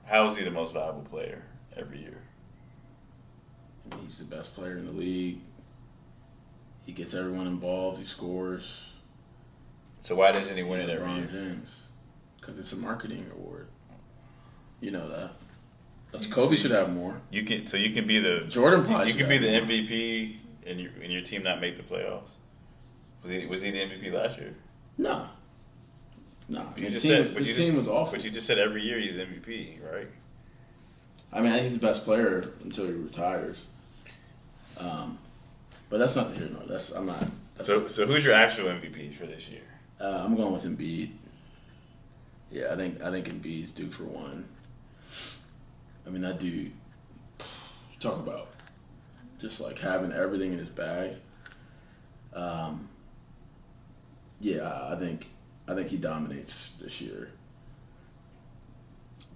How is he the most valuable player every year? He's the best player in the league. He gets everyone involved. He scores. So why doesn't he win it every year? LeBron James. Because it's a marketing award. You know that. Kobe should have more. You can be the Jordan probably. You can be the MVP and your team not make the playoffs. Was he the MVP last year? No. His team was awful. But you just said every year he's the MVP, right? I mean, he's the best player until he retires. But that's not the here nor. I'm not. So who's your actual MVP for this year? I'm going with Embiid. Yeah, I think Embiid's due for one. I mean, that dude. Talk about just like having everything in his bag. Yeah, I think he dominates this year.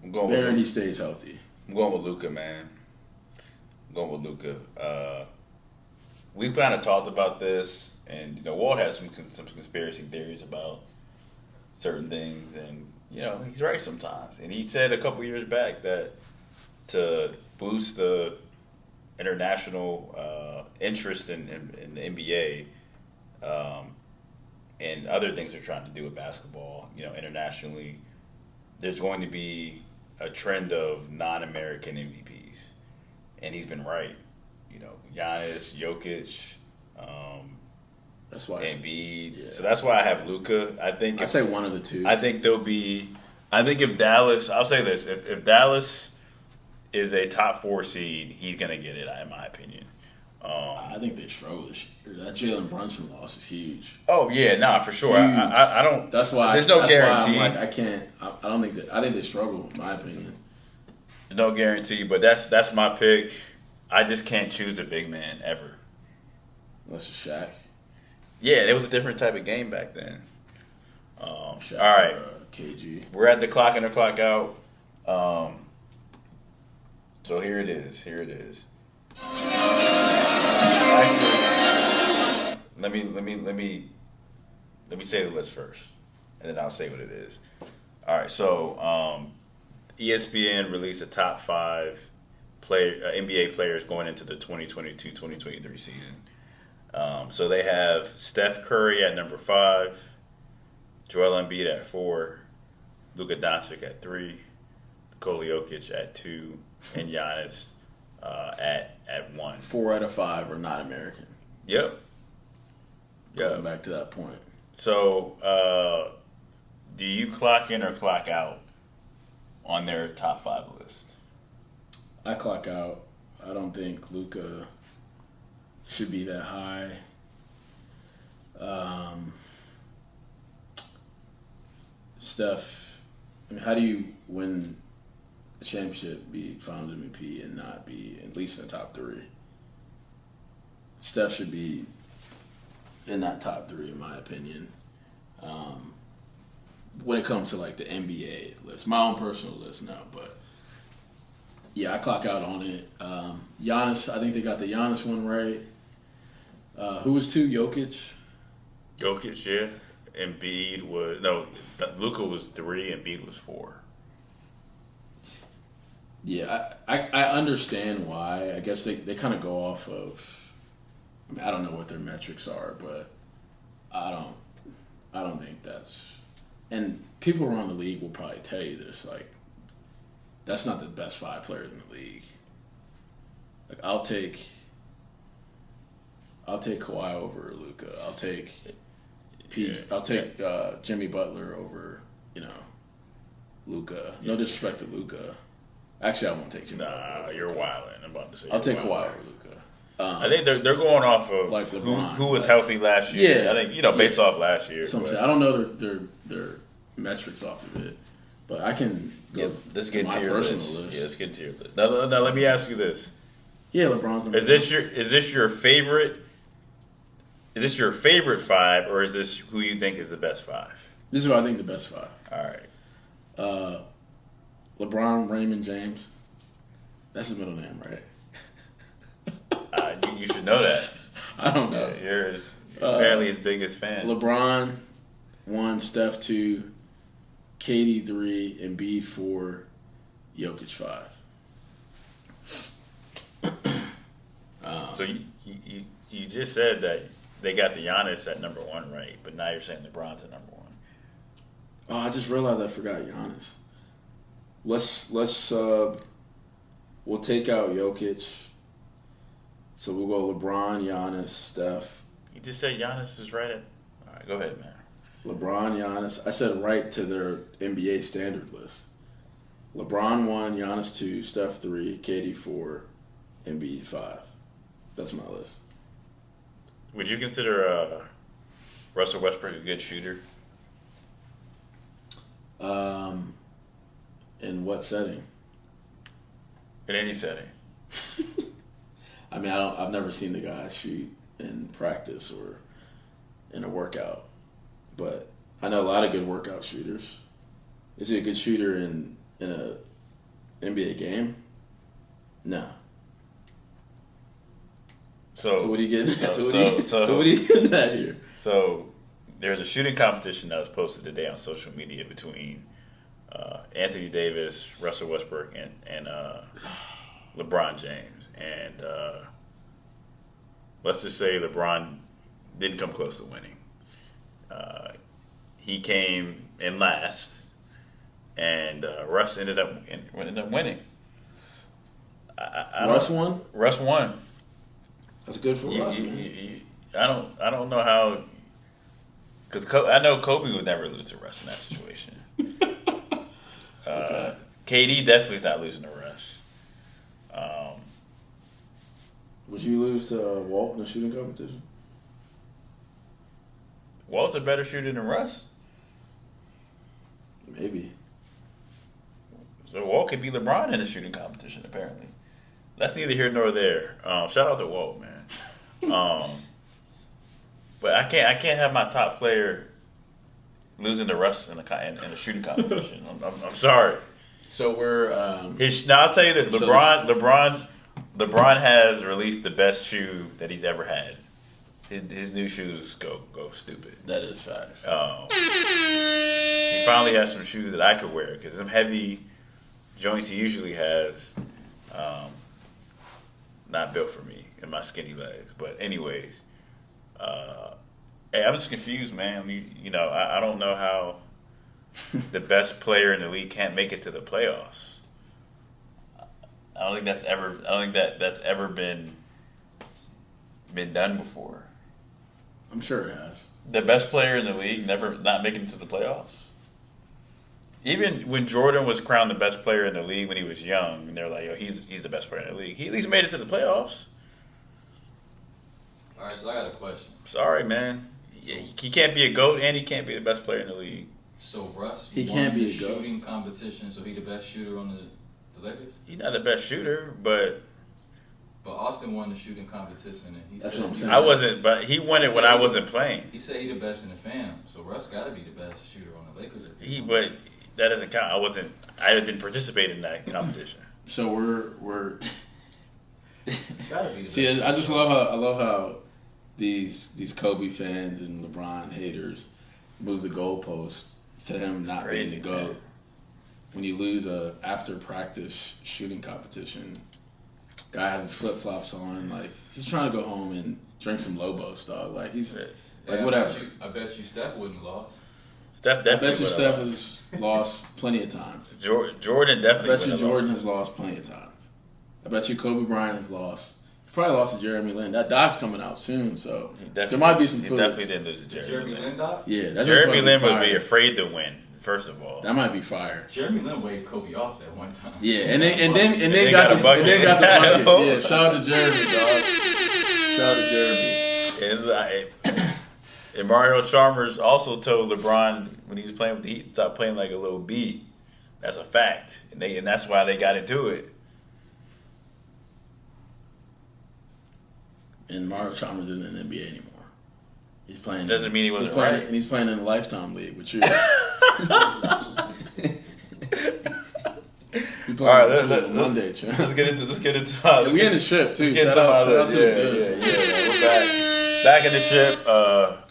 He stays healthy. I'm going with Luka, man. We've kind of talked about this, and Walt has some conspiracy theories about certain things, and he's right sometimes. And he said a couple years back that to boost the international interest in the NBA and other things they're trying to do with basketball, internationally, there's going to be a trend of non-American MVPs, and he's been right. Giannis, Jokic, that's why Embiid. Yeah. So that's why I have Luka. I say one of the two. I think if Dallas, I'll say this: if Dallas is a top 4 seed, he's gonna get it, in my opinion. I think they struggle this year. That Jalen Brunson loss is huge. Oh yeah, nah, for sure. I don't. That's why. There's no guarantee. Why I'm like, I can't. I don't think that. I think they struggle, in my opinion. No guarantee, but that's my pick. I just can't choose a big man ever. Unless it's Shaq. Yeah, it was a different type of game back then. Shaq all right, KG. we're at the clock in or clock out. So here it is. Actually, let me say the list first, and then I'll say what it is. All right, so ESPN released the top 5 NBA players going into the 2022-2023 season. So they have Steph Curry at number 5, Joel Embiid at 4, Luka Doncic at 3, Nikola Jokic at 2, and Giannis at 1. 4 out of 5 are not American. Yep. Going back to that point. So, do you clock in or clock out on their top 5 list? I clock out. I don't think Luka should be that high. Steph, I mean, how do you win a championship, be Finals MVP, and not be at least in the top 3? Steph should be in that top 3, in my opinion. When it comes to like the NBA list, my own personal list now, but yeah, I clock out on it. Giannis, I think they got the Giannis one right. Who was 2? Jokic? Jokic, yeah. Embiid was Luka was 3, Embiid was 4. Yeah, I understand why. I guess they kind of go off of. I mean, I don't know what their metrics are, but I don't think that's. And people around the league will probably tell you this. Like, that's not the best 5 players in the league. Like, I'll take Kawhi over Luka. I'll take Jimmy Butler over Luka. No disrespect to Luka. Actually, I won't take Jimmy Butler. Nah, you're wilding. I'm about to say. I'll take Kawhi over Luka. I think they're going off of like LeBron, who was healthy last year. Yeah, I think based off last year. I don't know their metrics off of it, but I can go. Let's to get my to your personal list. list. Yeah, let's get to your list. Now, let me ask you this. Yeah, LeBron's number Is this your favorite? Is this your favorite 5, or is this who you think is the best 5? This is what I think the best 5. All right. LeBron Raymond James. That's his middle name, right? You should know that. I don't know. Yeah, you're apparently his biggest fan. LeBron 1, Steph 2, KD 3, Embiid 4, Jokic 5. So you just said that they got the Giannis at number 1, right? But now you're saying LeBron's at number 1. Oh, I just realized I forgot Giannis. Let's we'll take out Jokic. So we'll go LeBron, Giannis, Steph. You just said Giannis is right at. All right, go ahead, man. LeBron, Giannis. I said right to their NBA standard list. LeBron 1, Giannis 2, Steph 3, KD 4, Embiid 5. That's my list. Would you consider Russell Westbrook a good shooter? In what setting? In any setting. I mean, I've never seen the guy shoot in practice or in a workout, but I know a lot of good workout shooters. Is he a good shooter in a NBA game? No. So what are you getting at? So what are you getting at here? So there's a shooting competition that was posted today on social media between Anthony Davis, Russell Westbrook, and LeBron James. And let's just say LeBron didn't come close to winning. He came in last, and Russ ended up winning. Russ won? Russ won. That's good for Russ, man. I don't know how, because I know Kobe would never lose to Russ in that situation. Okay. KD definitely not losing to Russ. Would you lose to Walt in the shooting competition? Walt's a better shooter than Russ. Maybe. So Walt could be LeBron in the shooting competition, apparently. That's neither here nor there. Shout out to Walt, man. But I can't have my top player losing to Russ in a shooting competition. I'm sorry. So we're. Now I'll tell you this: LeBron has released the best shoe that he's ever had. His new shoes go stupid. That is fact. He finally has some shoes that I could wear because some heavy joints he usually has, not built for me and my skinny legs. But anyways, hey, I'm just confused, man. I don't know how the best player in the league can't make it to the playoffs. I don't think that's ever been done before. I'm sure it has. The best player in the league never not making it to the playoffs. Even when Jordan was crowned the best player in the league when he was young, and they're like, "Yo, he's the best player in the league." He at least made it to the playoffs. All right, so I got a question. Sorry, man. He can't be a GOAT, and he can't be the best player in the league. So Russ He won can't be the a GOAT. shooting competition, so he the best shooter on the Lakers? He's not the best shooter, but Austin won the shooting competition, and he That's said what I'm saying. I wasn't. But he won it when I wasn't playing. He said he the best in the fam, so Russ got to be the best shooter on the Lakers. But that doesn't count. I didn't participate in that competition. So we're. Gotta be the See, best. I just love how these Kobe fans and LeBron haters move the goalpost to him not crazy, being the GOAT. man. When you lose a after practice shooting competition, guy has his flip flops on, like he's trying to go home and drink some Lobos, dog. Like he's like whatever. I bet you Steph wouldn't have lost. Steph I definitely. bet you Steph has lost plenty of times. Jordan I definitely. bet you Jordan has lost plenty of times. I bet you Kobe Bryant has lost. He probably lost to Jeremy Lin. That doc's coming out soon, so there might be some He footage. definitely didn't lose to Jeremy Lin. Lin doc? Yeah, that's Jeremy what's Lin supposed to would be fire. afraid to win. First of all, That might be fire. Jeremy Lin waved Kobe off that one time. Yeah, and then then got got a the bucket. bucket. Yeah, shout out to Jeremy, dog. Shout out to Jeremy. and Mario Chalmers also told LeBron when he was playing with the Heat, stop playing like a little B. That's a fact, and that's why they got into it. And Mario Chalmers isn't in the NBA anymore. He's playing. Doesn't mean he wasn't playing, right. And he's playing in the Lifetime League with you. We playing All right, with you let's on Monday, Trent. Let's get into my. And we in the ship too. Let's get Shout into out, my shout out to the yeah. Bills. We're back in the ship.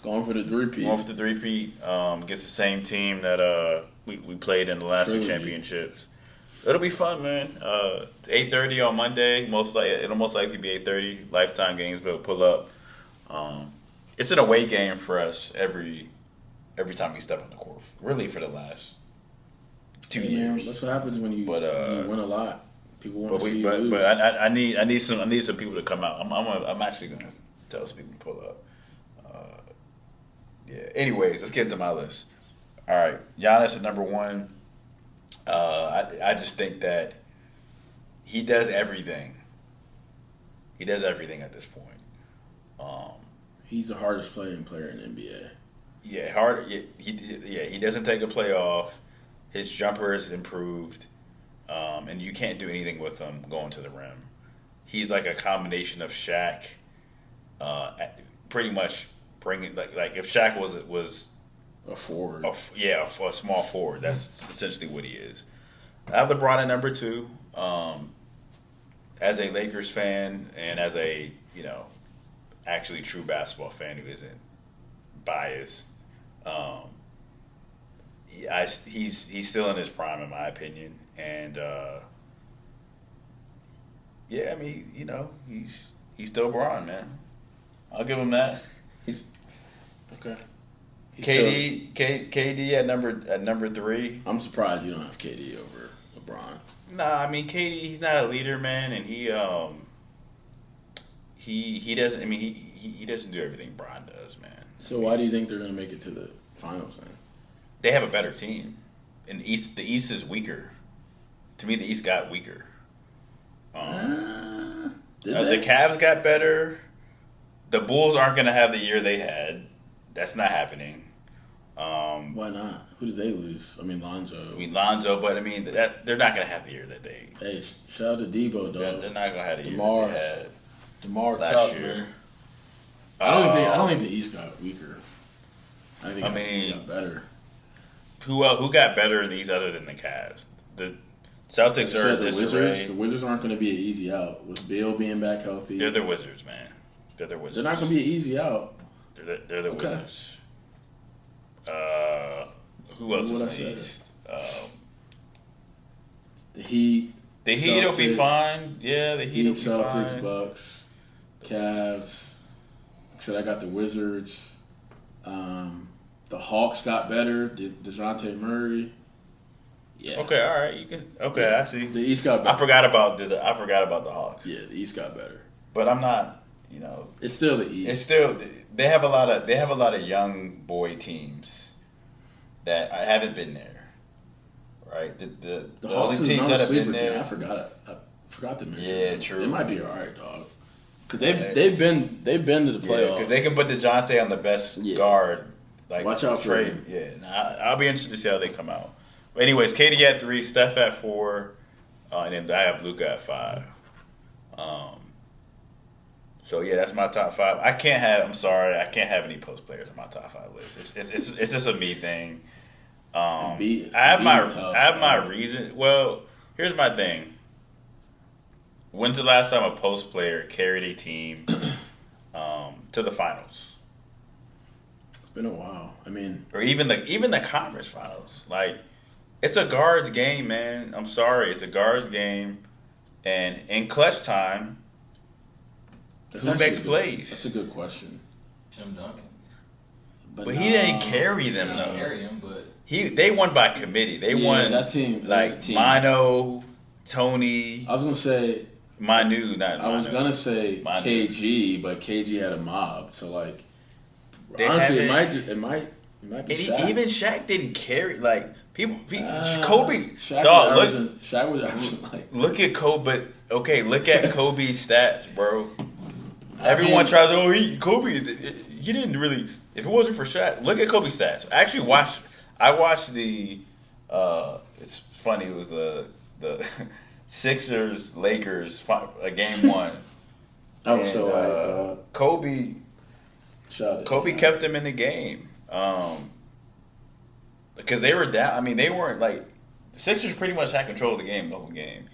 Going for the three-peat. Going for the three-peat. Against the same team that we played in the last two Trilogy. championships. It'll be fun, man. 8:30 on Monday. It'll most likely be 8:30. Lifetime games will pull up. It's an away game for us every time we step on the court. Really, for the last 2 years. That's what happens when you win a lot. People want to see you lose. But I need some people to come out. I'm actually gonna tell some people to pull up. Yeah. Anyways, let's get into my list. All right, Giannis at number one. I just think that he does everything. He does everything at this point. He's the hardest playing player in the NBA. Yeah, hard. He doesn't take a play off. His jumper is improved, and you can't do anything with him going to the rim. He's like a combination of Shaq, pretty much bringing like if Shaq was a forward. A small forward. That's essentially what he is. I have LeBron at number two. As a Lakers fan and as a actually true basketball fan who isn't biased, he's still in his prime in my opinion, and he's still Bron, man. I'll give him that. He's okay. KD at number three. I'm surprised you don't have KD over LeBron. Nah, I mean KD, he's not a leader, man, and he doesn't. I mean he doesn't do everything Bron does, man. So why do you think they're going to make it to the finals then? They have a better team, and the East is weaker. To me, the East got weaker. Did the Cavs got better. The Bulls aren't going to have the year they had. That's not happening. Why not? Who did they lose? I mean, Lonzo. But I mean, they're not going to have the year that they. Hey, shout out to Debo, dog. They're not going to have the year DeMar, that they had DeMar last tough, year. man. I don't think the East got weaker. I think it got better. Who got better in the East other than the Cavs? The Celtics are the Wizards. The Wizards aren't going to be an easy out with Bill being back healthy. They're the Wizards, man. They're the Wizards. They're not going to be an easy out. They're the Wizards. Who else is in the East? The Heat. The Heat will be fine. Yeah, the Heat will be Celtics, fine. Bucks, Cavs. Like I said, I got the Wizards. The Hawks got better. DeJounte Murray. Yeah. Okay, all right. You can. Okay, yeah. I see. The East got better. I forgot about the Hawks. Yeah, the East got better. But I'm not. It's still the East. It's still they have a lot of young boy teams that I haven't been there. Right. The Hawks only is teams another that have sleeper been there. team. I forgot to mention. Yeah, them. true. They might be all right, dog. Cause they've been to the playoffs. Because they can put DeJounte on the best guard. Like watch out for him. Yeah, I'll be interested to see how they come out. But anyways, KD at 3, Steph at 4, and then I have Luka at 5. So yeah, that's my top 5. I'm sorry, I can't have any post players on my top 5 list. It's just a me thing. I have my reason. Well, here's my thing. When's the last time a post player carried a team to the finals? It's been a while. I mean, or even the conference finals. Like, it's a guards game, man. I'm sorry, it's a guards game, and in clutch time, who makes plays? That's a good question. Tim Duncan. But he didn't carry them though. Carry him, but they won by committee. They won that team. Like Mano, Tony. I was gonna say Manu, I was gonna say Manu. KG, but KG had a mob. So like, they honestly, it might be. Shaq. Even Shaq didn't carry people. Kobe. Shaq was averaging like. Look at Kobe. Okay, look at Kobe's stats, bro. Everyone tries. Kobe. He didn't really. If it wasn't for Shaq, look at Kobe's stats. I watched the. It's funny. It was the Sixers Lakers game 1. Kobe. Kobe kept them in the game because they were down. I mean, they weren't like the Sixers pretty much had control of the game the whole game.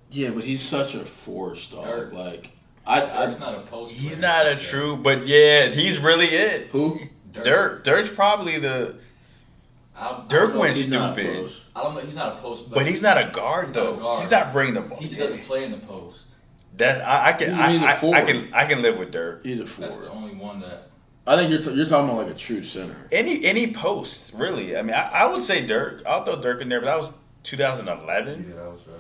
Yeah, but he's such a force, dog. Like Dirk's not a post. He's not a true, but yeah, he's really it. Who? Dirk's probably the. Dirk went stupid. I don't know. He's not a post player. But he's not a guard though. He's not bringing the ball. He just doesn't play in the post. That I can live with Dirk. He's a 4. That's the only one that. I think you're talking about like a true center. Any posts really? I mean, I would say Dirk. I'll throw Dirk in there, but that was 2011. Yeah, that was right.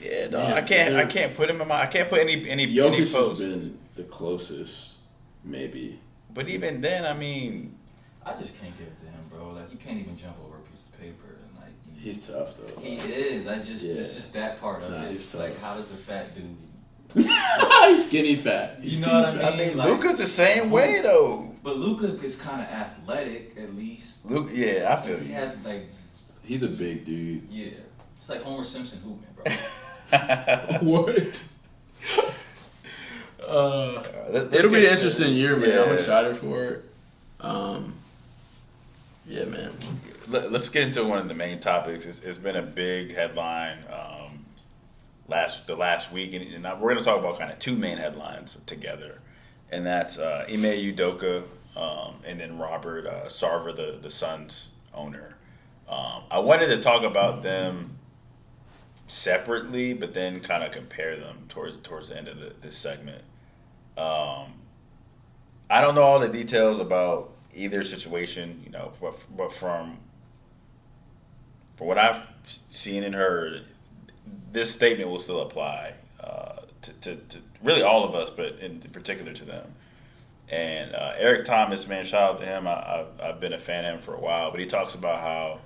Yeah, no, I can't put him in my. I can't put any Jokic posts. Has been the closest, maybe. But even then, I mean, I just can't give it to him, bro. Like, you can't even jump over a piece of paper and like. He's tough though. He is. It's just that part of it. He's Like, how does a fat dude? He's skinny fat. You know what I mean? I mean, like, Luka's the same way though. But Luka is kind of athletic, at least. Luka, yeah, I feel He you. has like. He's a big dude. Yeah, it's like Homer Simpson hooping, bro. What? It'll be an interesting year, man. Yeah. I'm excited for it. Yeah, man. Let's get into one of the main topics. It's been a big headline the last week, and we're going to talk about kind of 2 main headlines together, and that's Ime Udoka and then Robert Sarver, the Suns owner. I wanted to talk about them separately, but then kind of compare them towards the end of this segment. I don't know all the details about either situation, but from what I've seen and heard, this statement will still apply to really all of us, but in particular to them. And Eric Thomas, man, shout out to him. I've been a fan of him for a while, but he talks about how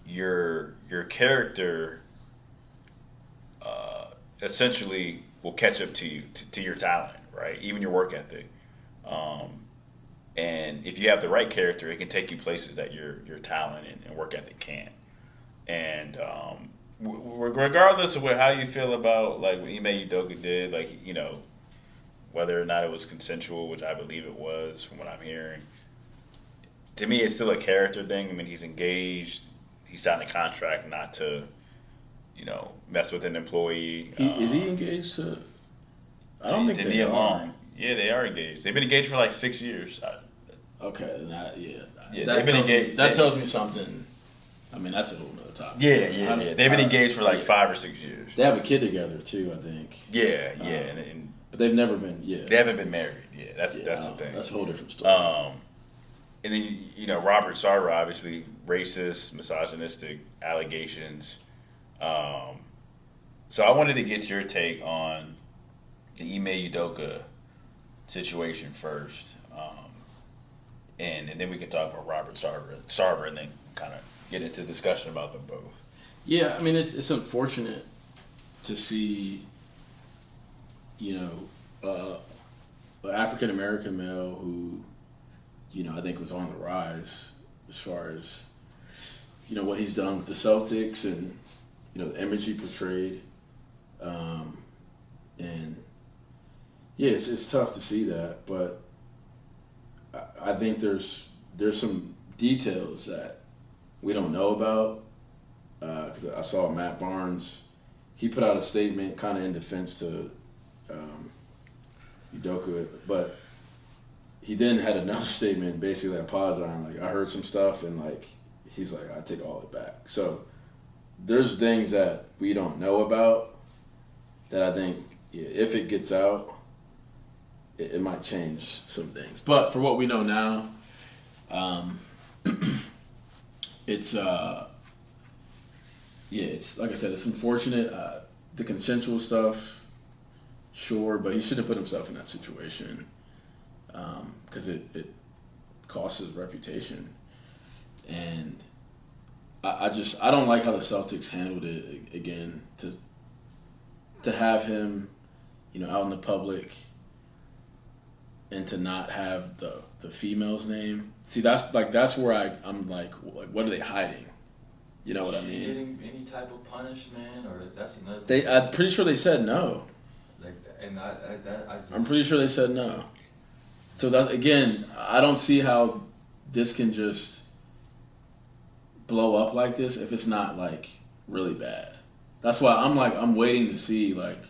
your character essentially will catch up to you, to your talent, right? Even your work ethic. And if you have the right character, it can take you places that your talent and work ethic can't. And regardless of how you feel about like what Ime Udoka did, like, you know, whether or not it was consensual, which I believe it was from what I'm hearing, to me it's still a character thing. I mean, he's engaged. He signed a contract not to, you know, mess with an employee. Is he engaged to? I don't think they are. Yeah, they are engaged. They've been engaged for like 6 years. Okay, Yeah, that they've been engaged. That tells me something. I mean, that's a whole nother topic. Yeah. They've been engaged for like 5 or 6 years. They have a kid together too, I think. Yeah. But they've never been. Yeah, they haven't been married. Yeah, that's the thing. That's a whole different story. And then, you know, Robert Sarver, obviously racist, misogynistic allegations. So I wanted to get your take on the Ime Udoka situation first, and then we can talk about Robert Sarver, and then kind of get into discussion about them both. Yeah, I mean, it's unfortunate to see, you know, an African American male who, you know, I think was on the rise as far as, you know, what he's done with the Celtics and, you know, the image he portrayed. And yeah, it's tough to see that, but I think there's some details that we don't know about. Because I saw Matt Barnes, he put out a statement kind of in defense to Udoka, but he then had another statement basically apologizing, like, I heard some stuff, and like he's like, I take all it back. So there's things that we don't know about that I think if it gets out, it might change some things. But for what we know now, it's like I said, it's unfortunate. The consensual stuff, sure, but he shouldn't have put himself in that situation because it costs his reputation. And I don't like how the Celtics handled it again, to have him, you know, out in the public and to not have the female's name. See, that's where I'm like, what are they hiding? You know what I mean? Getting any type of punishment, or that's another. I'm pretty sure they said no. Like, and I'm pretty sure they said no. So that, again, I don't see how this can just blow up like this if it's not like really bad. That's why I'm waiting to see, like,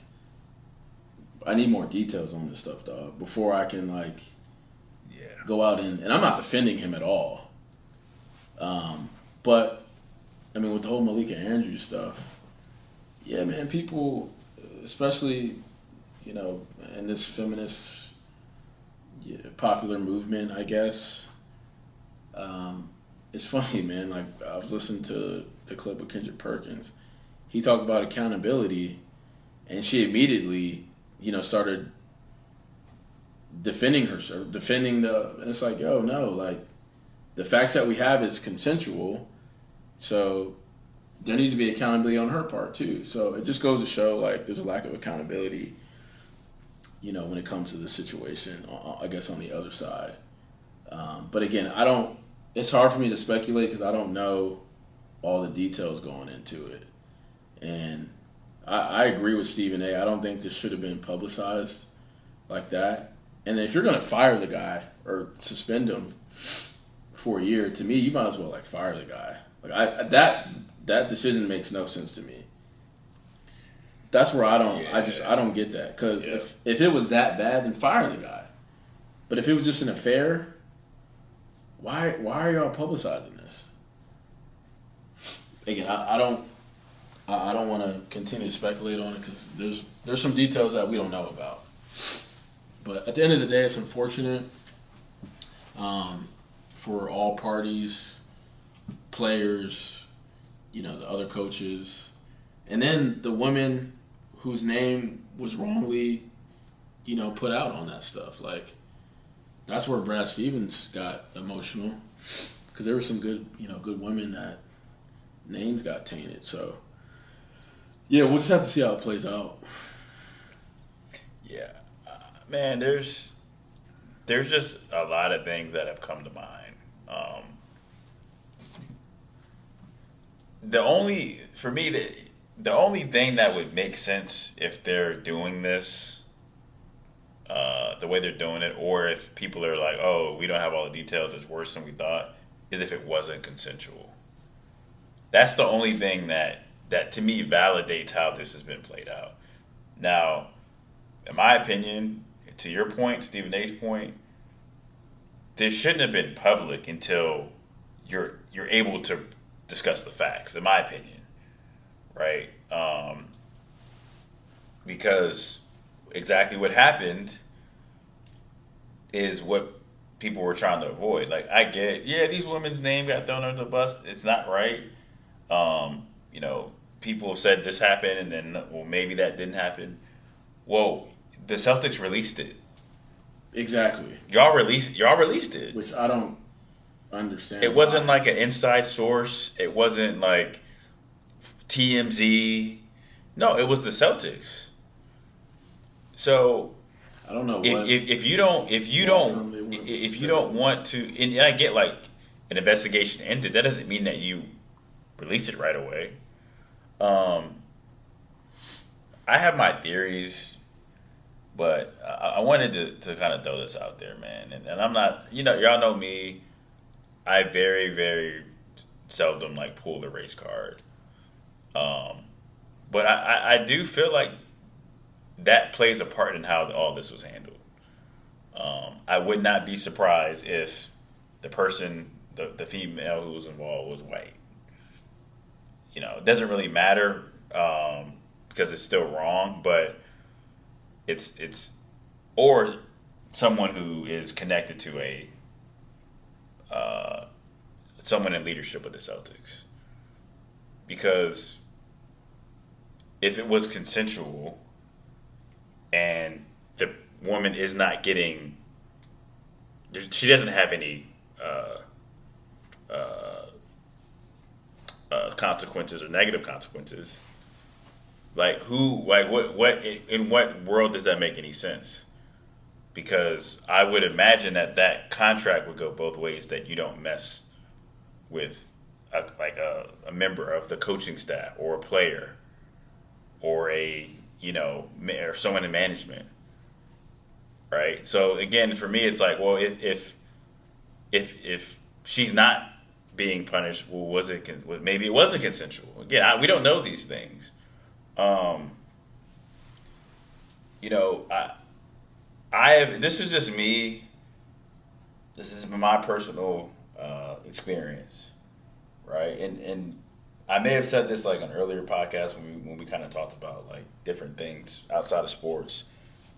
I need more details on this stuff, dog, before I can like go out and I'm not defending him at all. But I mean, with the whole Malika Andrews stuff, yeah, man, people, especially, you know, in this feminist popular movement, I guess, it's funny, man. Like, I was listening to the clip with Kendrick Perkins. He talked about accountability, and she immediately, you know, started defending herself, and it's like, yo, no, like, the facts that we have is consensual, so there needs to be accountability on her part too. So it just goes to show, like, there's a lack of accountability, you know, when it comes to the situation, I guess, on the other side. But again, it's hard for me to speculate because I don't know all the details going into it. And I agree with Stephen A. I don't think this should have been publicized like that. And if you're going to fire the guy or suspend him for a year, to me, you might as well, like, fire the guy. Like, that decision makes no sense to me. That's where I don't get that. Because if it was that bad, then fire the guy. But if it was just an affair, why are y'all publicizing this? Again, I don't want to continue to speculate on it because there's some details that we don't know about. But at the end of the day, it's unfortunate for all parties, players, you know, the other coaches, and then the women whose name was wrongly, you know, put out on that stuff. Like, that's where Brad Stevens got emotional because there were some good women that names got tainted. So, Yeah, we'll just have to see how it plays out. Yeah, man. There's just a lot of things that have come to mind. The only thing that would make sense if they're doing this, the way they're doing it, or if people are like, "Oh, we don't have all the details; it's worse than we thought," is if it wasn't consensual. That's the only thing that to me validates how this has been played out. Now, in my opinion, to your point, Stephen A's point, this shouldn't have been public until you're able to discuss the facts, in my opinion, right? Because exactly what happened is what people were trying to avoid. Like, I get, these women's name got thrown under the bus. It's not right. People said this happened, and then, well, maybe that didn't happen. Well, the Celtics released it. Exactly. Y'all released it. Which I don't understand. It wasn't like an inside source. It wasn't like TMZ. No, it was the Celtics. So I don't know if you don't want to, and I get like an investigation ended. That doesn't mean that you release it right away. I have my theories, but I wanted to kind of throw this out there, man. And I'm not, y'all know me. I very, very seldom like pull the race card. But I do feel like that plays a part in how all this was handled. I would not be surprised if the person, the female who was involved, was white. It doesn't really matter because it's still wrong, but it's or someone who is connected to someone in leadership with the Celtics. Because if it was consensual and the woman is not getting, she doesn't have any consequences or negative consequences, what in what world does that make any sense? Because I would imagine that contract would go both ways, that you don't mess with a member of the coaching staff or a player or or someone in management, right? So again, for me, it's like, well, if she's not being punished, well, maybe it wasn't consensual. Again, we don't know these things. This is just me. This is my personal experience, right? And I may have said this like on earlier podcasts when we kind of talked about like different things outside of sports.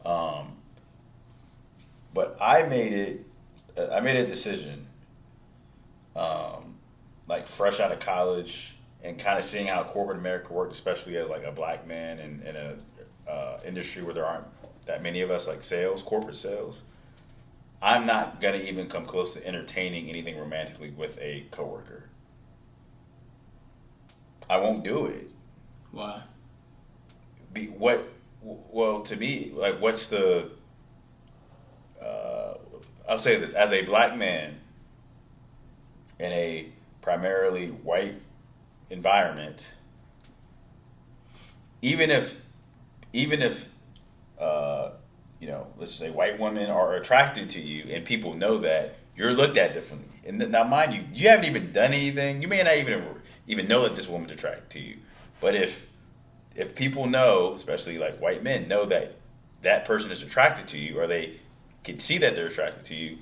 But I made a decision, like fresh out of college and kind of seeing how corporate America worked, especially as like a black man in a industry where there aren't that many of us, like corporate sales. I'm not going to even come close to entertaining anything romantically with a coworker. I won't do it. Why? To me, like, what's the, I'll say this, as a black man in a primarily white environment, even if let's say white women are attracted to you and people know that, you're looked at differently. And now, mind you, you haven't even done anything. You may not even know that this woman's attracted to you. But if people know, especially like white men, know that that person is attracted to you, or they can see that they're attracted to you,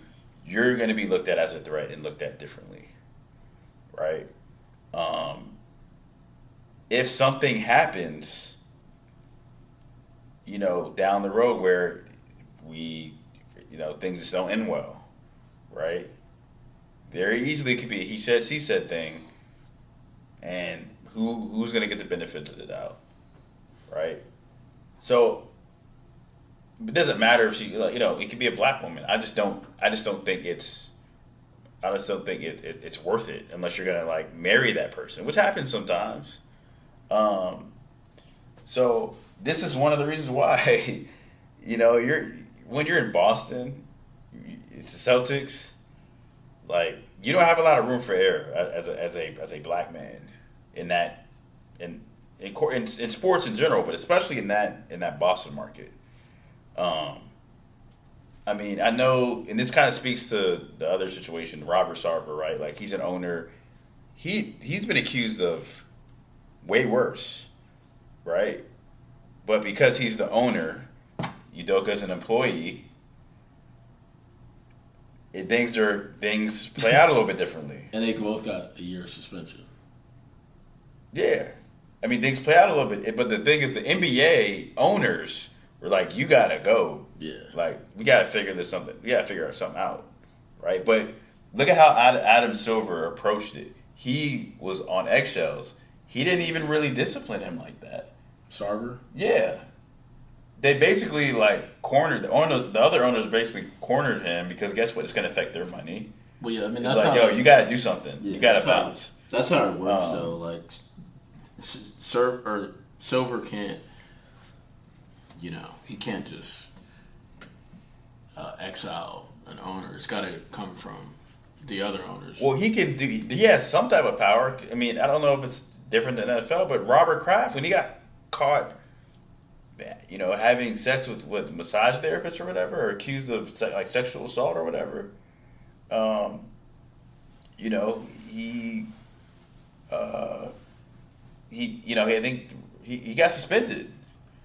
you're going to be looked at as a threat and looked at differently, right? If something happens, down the road where things just don't end well, right? Very easily it could be a he said, she said thing, and who's going to get the benefit of the doubt, right? So it doesn't matter if she, it could be a black woman. I just don't think it's worth it unless you're gonna like marry that person, which happens sometimes. So this is one of the reasons why, when you're in Boston, it's the Celtics. Like, you don't have a lot of room for error as a black man in sports in general, but especially in that Boston market. I mean, I know, and this kind of speaks to the other situation, Robert Sarver, right? Like, he's an owner. He's been accused of way worse, right? But because he's the owner, Udoka's an employee, things play out a little bit differently. And they both got a year suspension. Yeah. I mean, things play out a little bit. But the thing is, the NBA owners were like, you got to go. Yeah. Like, we got to figure something out. Right? But look at how Adam Silver approached it. He was on eggshells. He didn't even really discipline him like that. Sarver? Yeah. They basically, like, cornered the other owners basically cornered him because guess what? It's going to affect their money. Well, yeah, I mean, that's like, yo, you got to do something. Yeah, you got to bounce. That's how it works, though. Like, Silver can't, he can't just exile an owner. It's got to come from the other owners. Well, he has some type of power. I mean, I don't know if it's different than NFL, but Robert Kraft, when he got caught, having sex with massage therapists or whatever, or accused of sexual assault or whatever, I think he got suspended.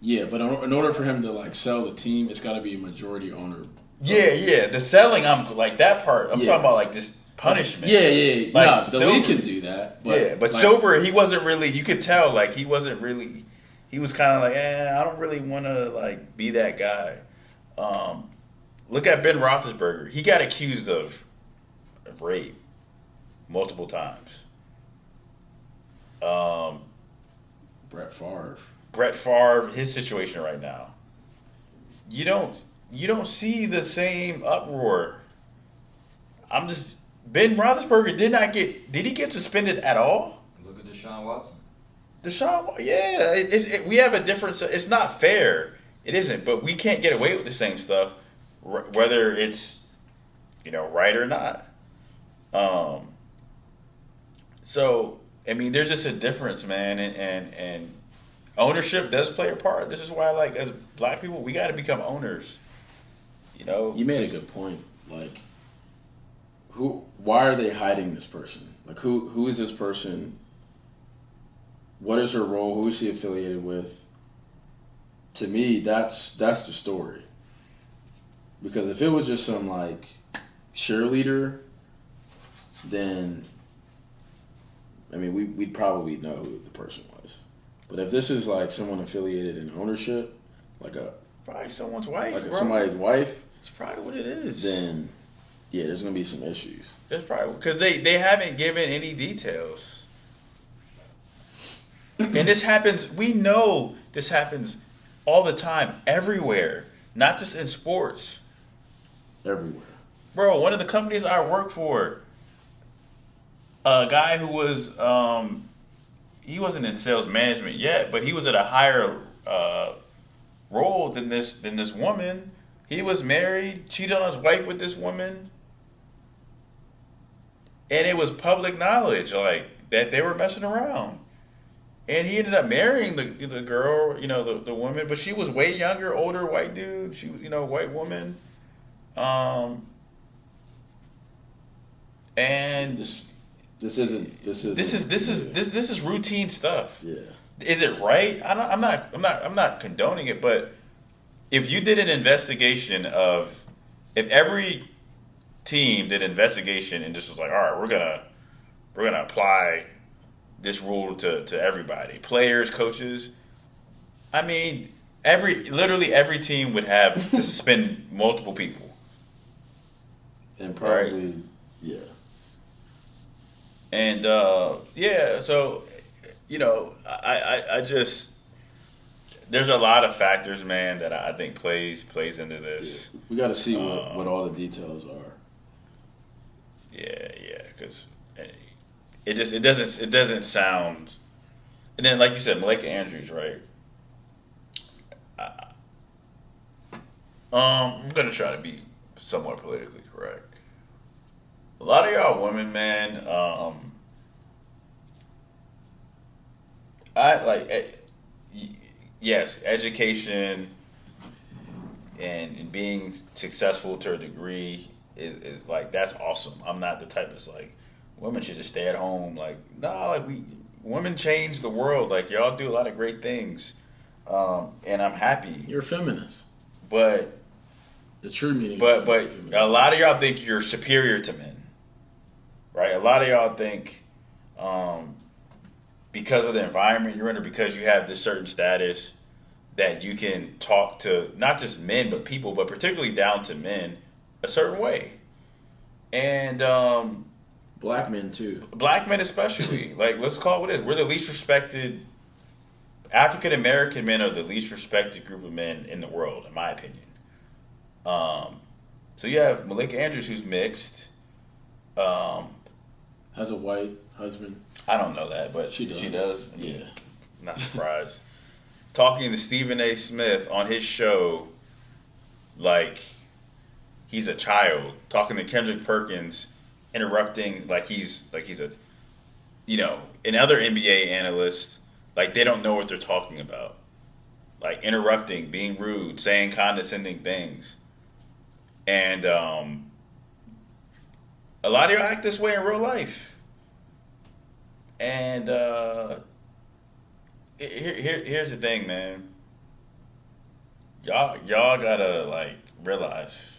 Yeah, but in order for him to sell the team, it's got to be a majority owner. Yeah. The selling, I'm like that part. I'm talking about this punishment. Yeah. Like, the league can do that. But Silver, he wasn't really. You could tell, he wasn't really. He was kind of like, I don't really want to be that guy. Look at Ben Roethlisberger. He got accused of rape multiple times. Brett Favre, his situation right now. You don't see the same uproar. Ben Roethlisberger did he get suspended at all? Look at Deshaun Watson. We have a difference. It's not fair. It isn't, but we can't get away with the same stuff, whether it's, right or not. So, I mean, there's just a difference, man, and ownership does play a part. This is why, as black people, we got to become owners. You made a good point. Why are they hiding this person? Who is this person? What is her role? Who is she affiliated with? To me, that's the story. Because if it was just some cheerleader, then we'd probably know who the person was. But if this is someone affiliated in ownership, probably someone's wife, somebody's wife, it's probably what it is. Then yeah, there's gonna be some issues. That's probably because they haven't given any details. And this happens. We know this happens all the time, everywhere, not just in sports. Everywhere, bro. One of the companies I work for, a guy who was he wasn't in sales management yet, but he was at a higher role than this woman. He was married, cheated on his wife with this woman, and it was public knowledge that they were messing around. And he ended up marrying the girl, the woman, but she was way younger, older white dude. She was, white woman. And this is routine stuff. Yeah. Is it right? I'm not condoning it, but if you did an investigation if every team did an investigation and just was all right, we're gonna apply this rule to everybody, players, coaches. I mean, literally every team would have to suspend multiple people. And probably, right? Yeah. And so I just there's a lot of factors, man, that I think plays into this. Yeah. We got to see what all the details are. Yeah, because it doesn't sound. And then, like you said, Malika Andrews, right? I'm gonna try to be somewhat politically correct. A lot of y'all women, man, I like, yes, education and being successful to a degree is like, that's awesome. I'm not the type that's like, women should just stay at home. Like, nah, like women change the world. Like, y'all do a lot of great things, and I'm happy. You're a feminist. But the true meaning. But a lot of y'all think you're superior to men, right? A lot of y'all think, because of the environment you're in, or because you have this certain status, that you can talk to not just men but people, but particularly down to men, a certain way. And black men too. Black men especially. Like, let's call it what it is. We're the least respected. African American men are the least respected group of men in the world, in my opinion. So you have Malika Andrews, who's mixed. Has a white husband. I don't know that, but she does. I mean, yeah. Not surprised. Talking to Stephen A. Smith on his show like he's a child. Talking to Kendrick Perkins, interrupting like he's a, and other NBA analysts, like they don't know what they're talking about. Like interrupting, being rude, saying condescending things. And a lot of y'all act this way in real life. And here's the thing, man. Y'all gotta like realize,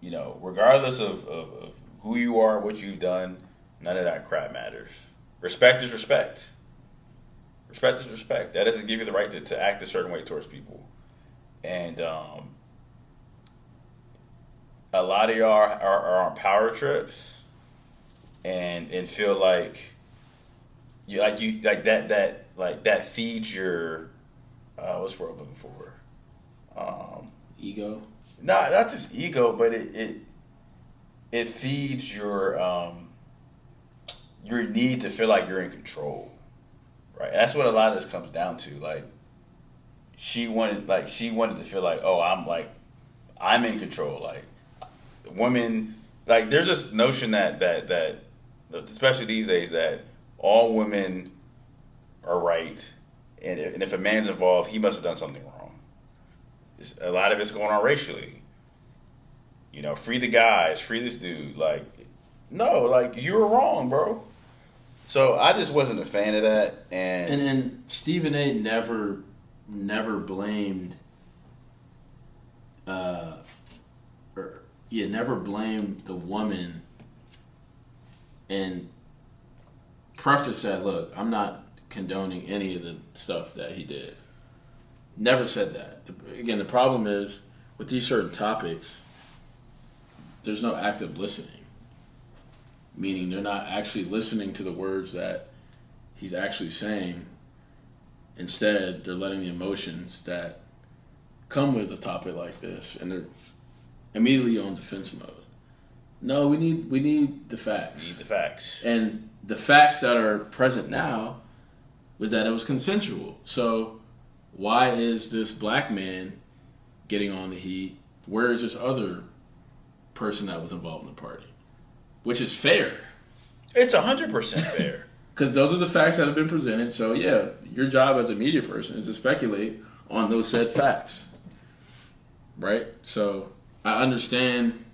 regardless of who you are, what you've done, none of that crap matters. Respect is respect. Respect is respect. That doesn't give you the right to act a certain way towards people. And a lot of y'all are on power trips and feel like that feeds your what's the word I'm looking for? Ego? Not just ego, but it feeds your need to feel like you're in control. Right? That's what a lot of this comes down to. Like she wanted to feel like, oh, I'm in control. Like women, like there's this notion that especially these days, that all women are right, and if a man's involved, he must have done something wrong. A lot of it's going on racially. Free the guys, free this dude. Like, no, like you were wrong, bro. So I just wasn't a fan of that, and Stephen A. never blamed, never blamed the woman, and preface that, look, I'm not condoning any of the stuff that he did. Never said that. Again, the problem is with these certain topics, there's no active listening. Meaning they're not actually listening to the words that he's actually saying. Instead, they're letting the emotions that come with a topic like this, and they're immediately on defense mode. No, we need the facts. We need the facts. And the facts that are present now was that it was consensual. So why is this black man getting on the heat? Where is this other person that was involved in the party? Which is fair. It's 100% fair. Because those are the facts that have been presented. So yeah, your job as a media person is to speculate on those said facts. Right? So I understand,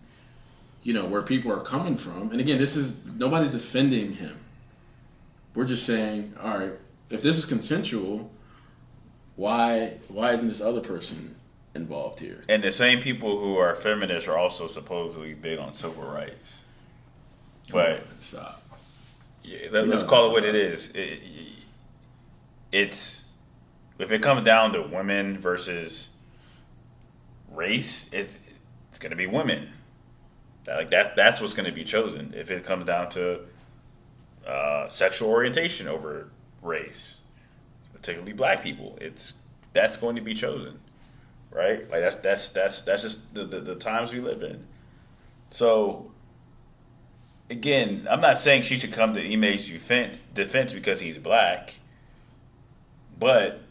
where people are coming from. And again, nobody's defending him. We're just saying, all right, if this is consensual, why isn't this other person involved here? And the same people who are feminists are also supposedly big on civil rights. But stop. Yeah, let's call it what it is. It's if it comes down to women versus race, it's going to be women. That's what's going to be chosen. If it comes down to sexual orientation over race, particularly black people, that's going to be chosen, right? Like that's just the times we live in. So. Again, I'm not saying she should come to Ime's defense because he's black, but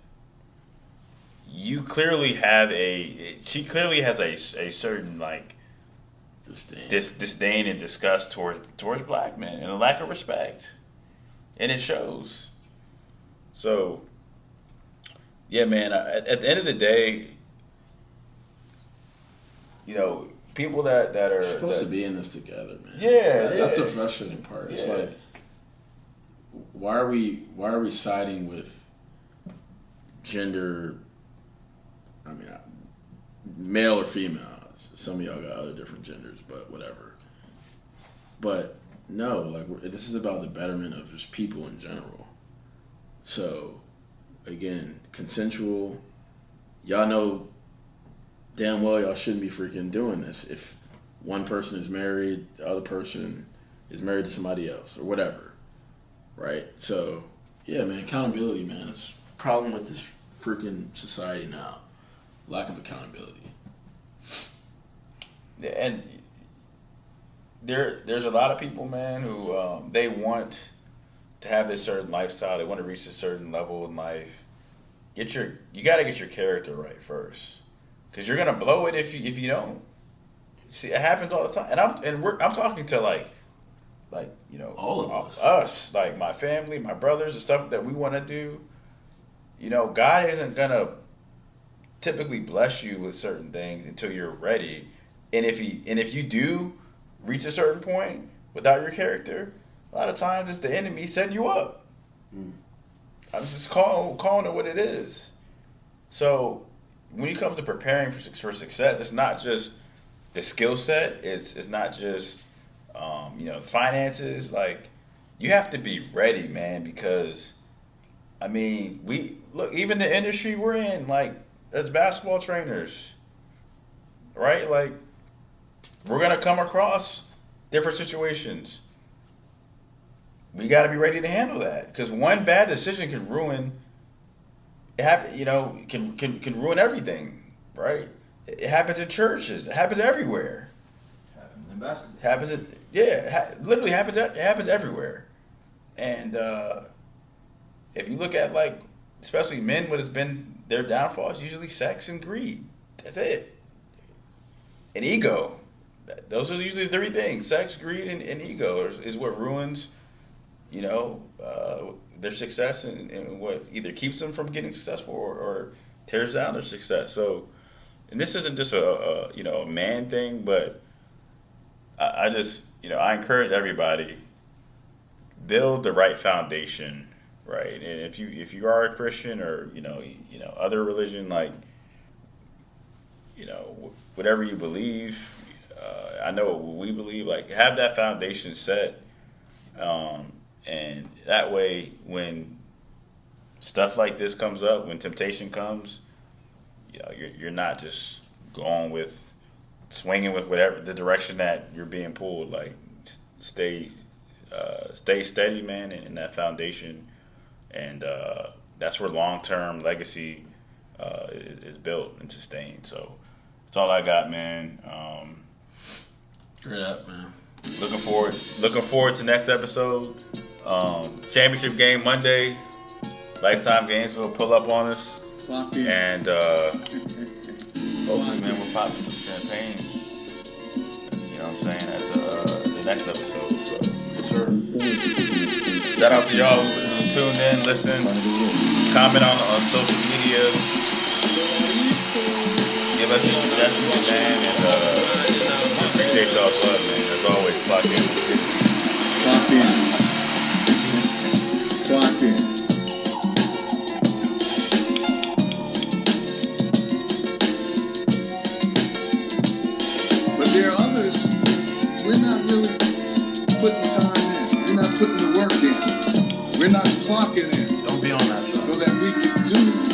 you clearly have she clearly has a certain like disdain and disgust towards black men and a lack of respect, and it shows. So yeah, man, at the end of the day, people that are supposed to be in this together, man. Yeah, that's the frustrating part. It's like, why are we siding with gender? I mean, male or female. Some of y'all got other different genders, but whatever. But no, like this is about the betterment of just people in general. So, again, consensual. Y'all know damn well y'all shouldn't be freaking doing this. If one person is married, the other person is married to somebody else or whatever, right? So, yeah, man, accountability, man. It's a problem with this freaking society now. Lack of accountability. Yeah, and there's a lot of people, man, who they want to have this certain lifestyle. They want to reach a certain level in life. You got to get your character right first, because you're gonna blow it if you don't. See, it happens all the time, and I'm talking to like all of us, like my family, my brothers, the stuff that we want to do. God isn't gonna typically bless you with certain things until you're ready. And if you do reach a certain point without your character, a lot of times it's the enemy setting you up. I'm just calling it what it is. So when it comes to preparing for success, it's not just the skill set. It's not just finances. Like, you have to be ready, man, because I mean, even the industry we're in, like, as basketball trainers, right? Like, we're gonna come across different situations. We got to be ready to handle that, because one bad decision can ruin. Can ruin everything, right? It happens in churches. It happens everywhere. It happens in basketball. Literally happens. It happens everywhere. And if you look at, like, especially men, what has been their downfall is usually sex and greed. That's it. And ego. Those are usually three things: sex, greed, and ego is what ruins, their success, and what either keeps them from getting successful or tears down their success. So, and this isn't just a man thing, but I just I encourage everybody, build the right foundation, right? And if you are a Christian or other religion, like whatever you believe. I know what we believe, like, have that foundation set, and that way when stuff like this comes up, when temptation comes, you're not just swinging with whatever the direction that you're being pulled. Like, stay steady, man, in that foundation, and that's where long-term legacy is built and sustained. So that's all I got, man. Straight up, man. Looking forward to next episode. Championship game Monday. Lifetime Games will pull up on us. Lock in. And hopefully, man, we're popping some champagne. You know what I'm saying? At the next episode. So, Yes, sir. shout out to y'all who tuned in, listen, comment on social media, give us your suggestions, man, and appreciate y'all's love, man. As always, clock in. Clock in. But there are others, we're not really putting time in. We're not putting the work in. We're not clocking in. Don't be on that side. So that we can do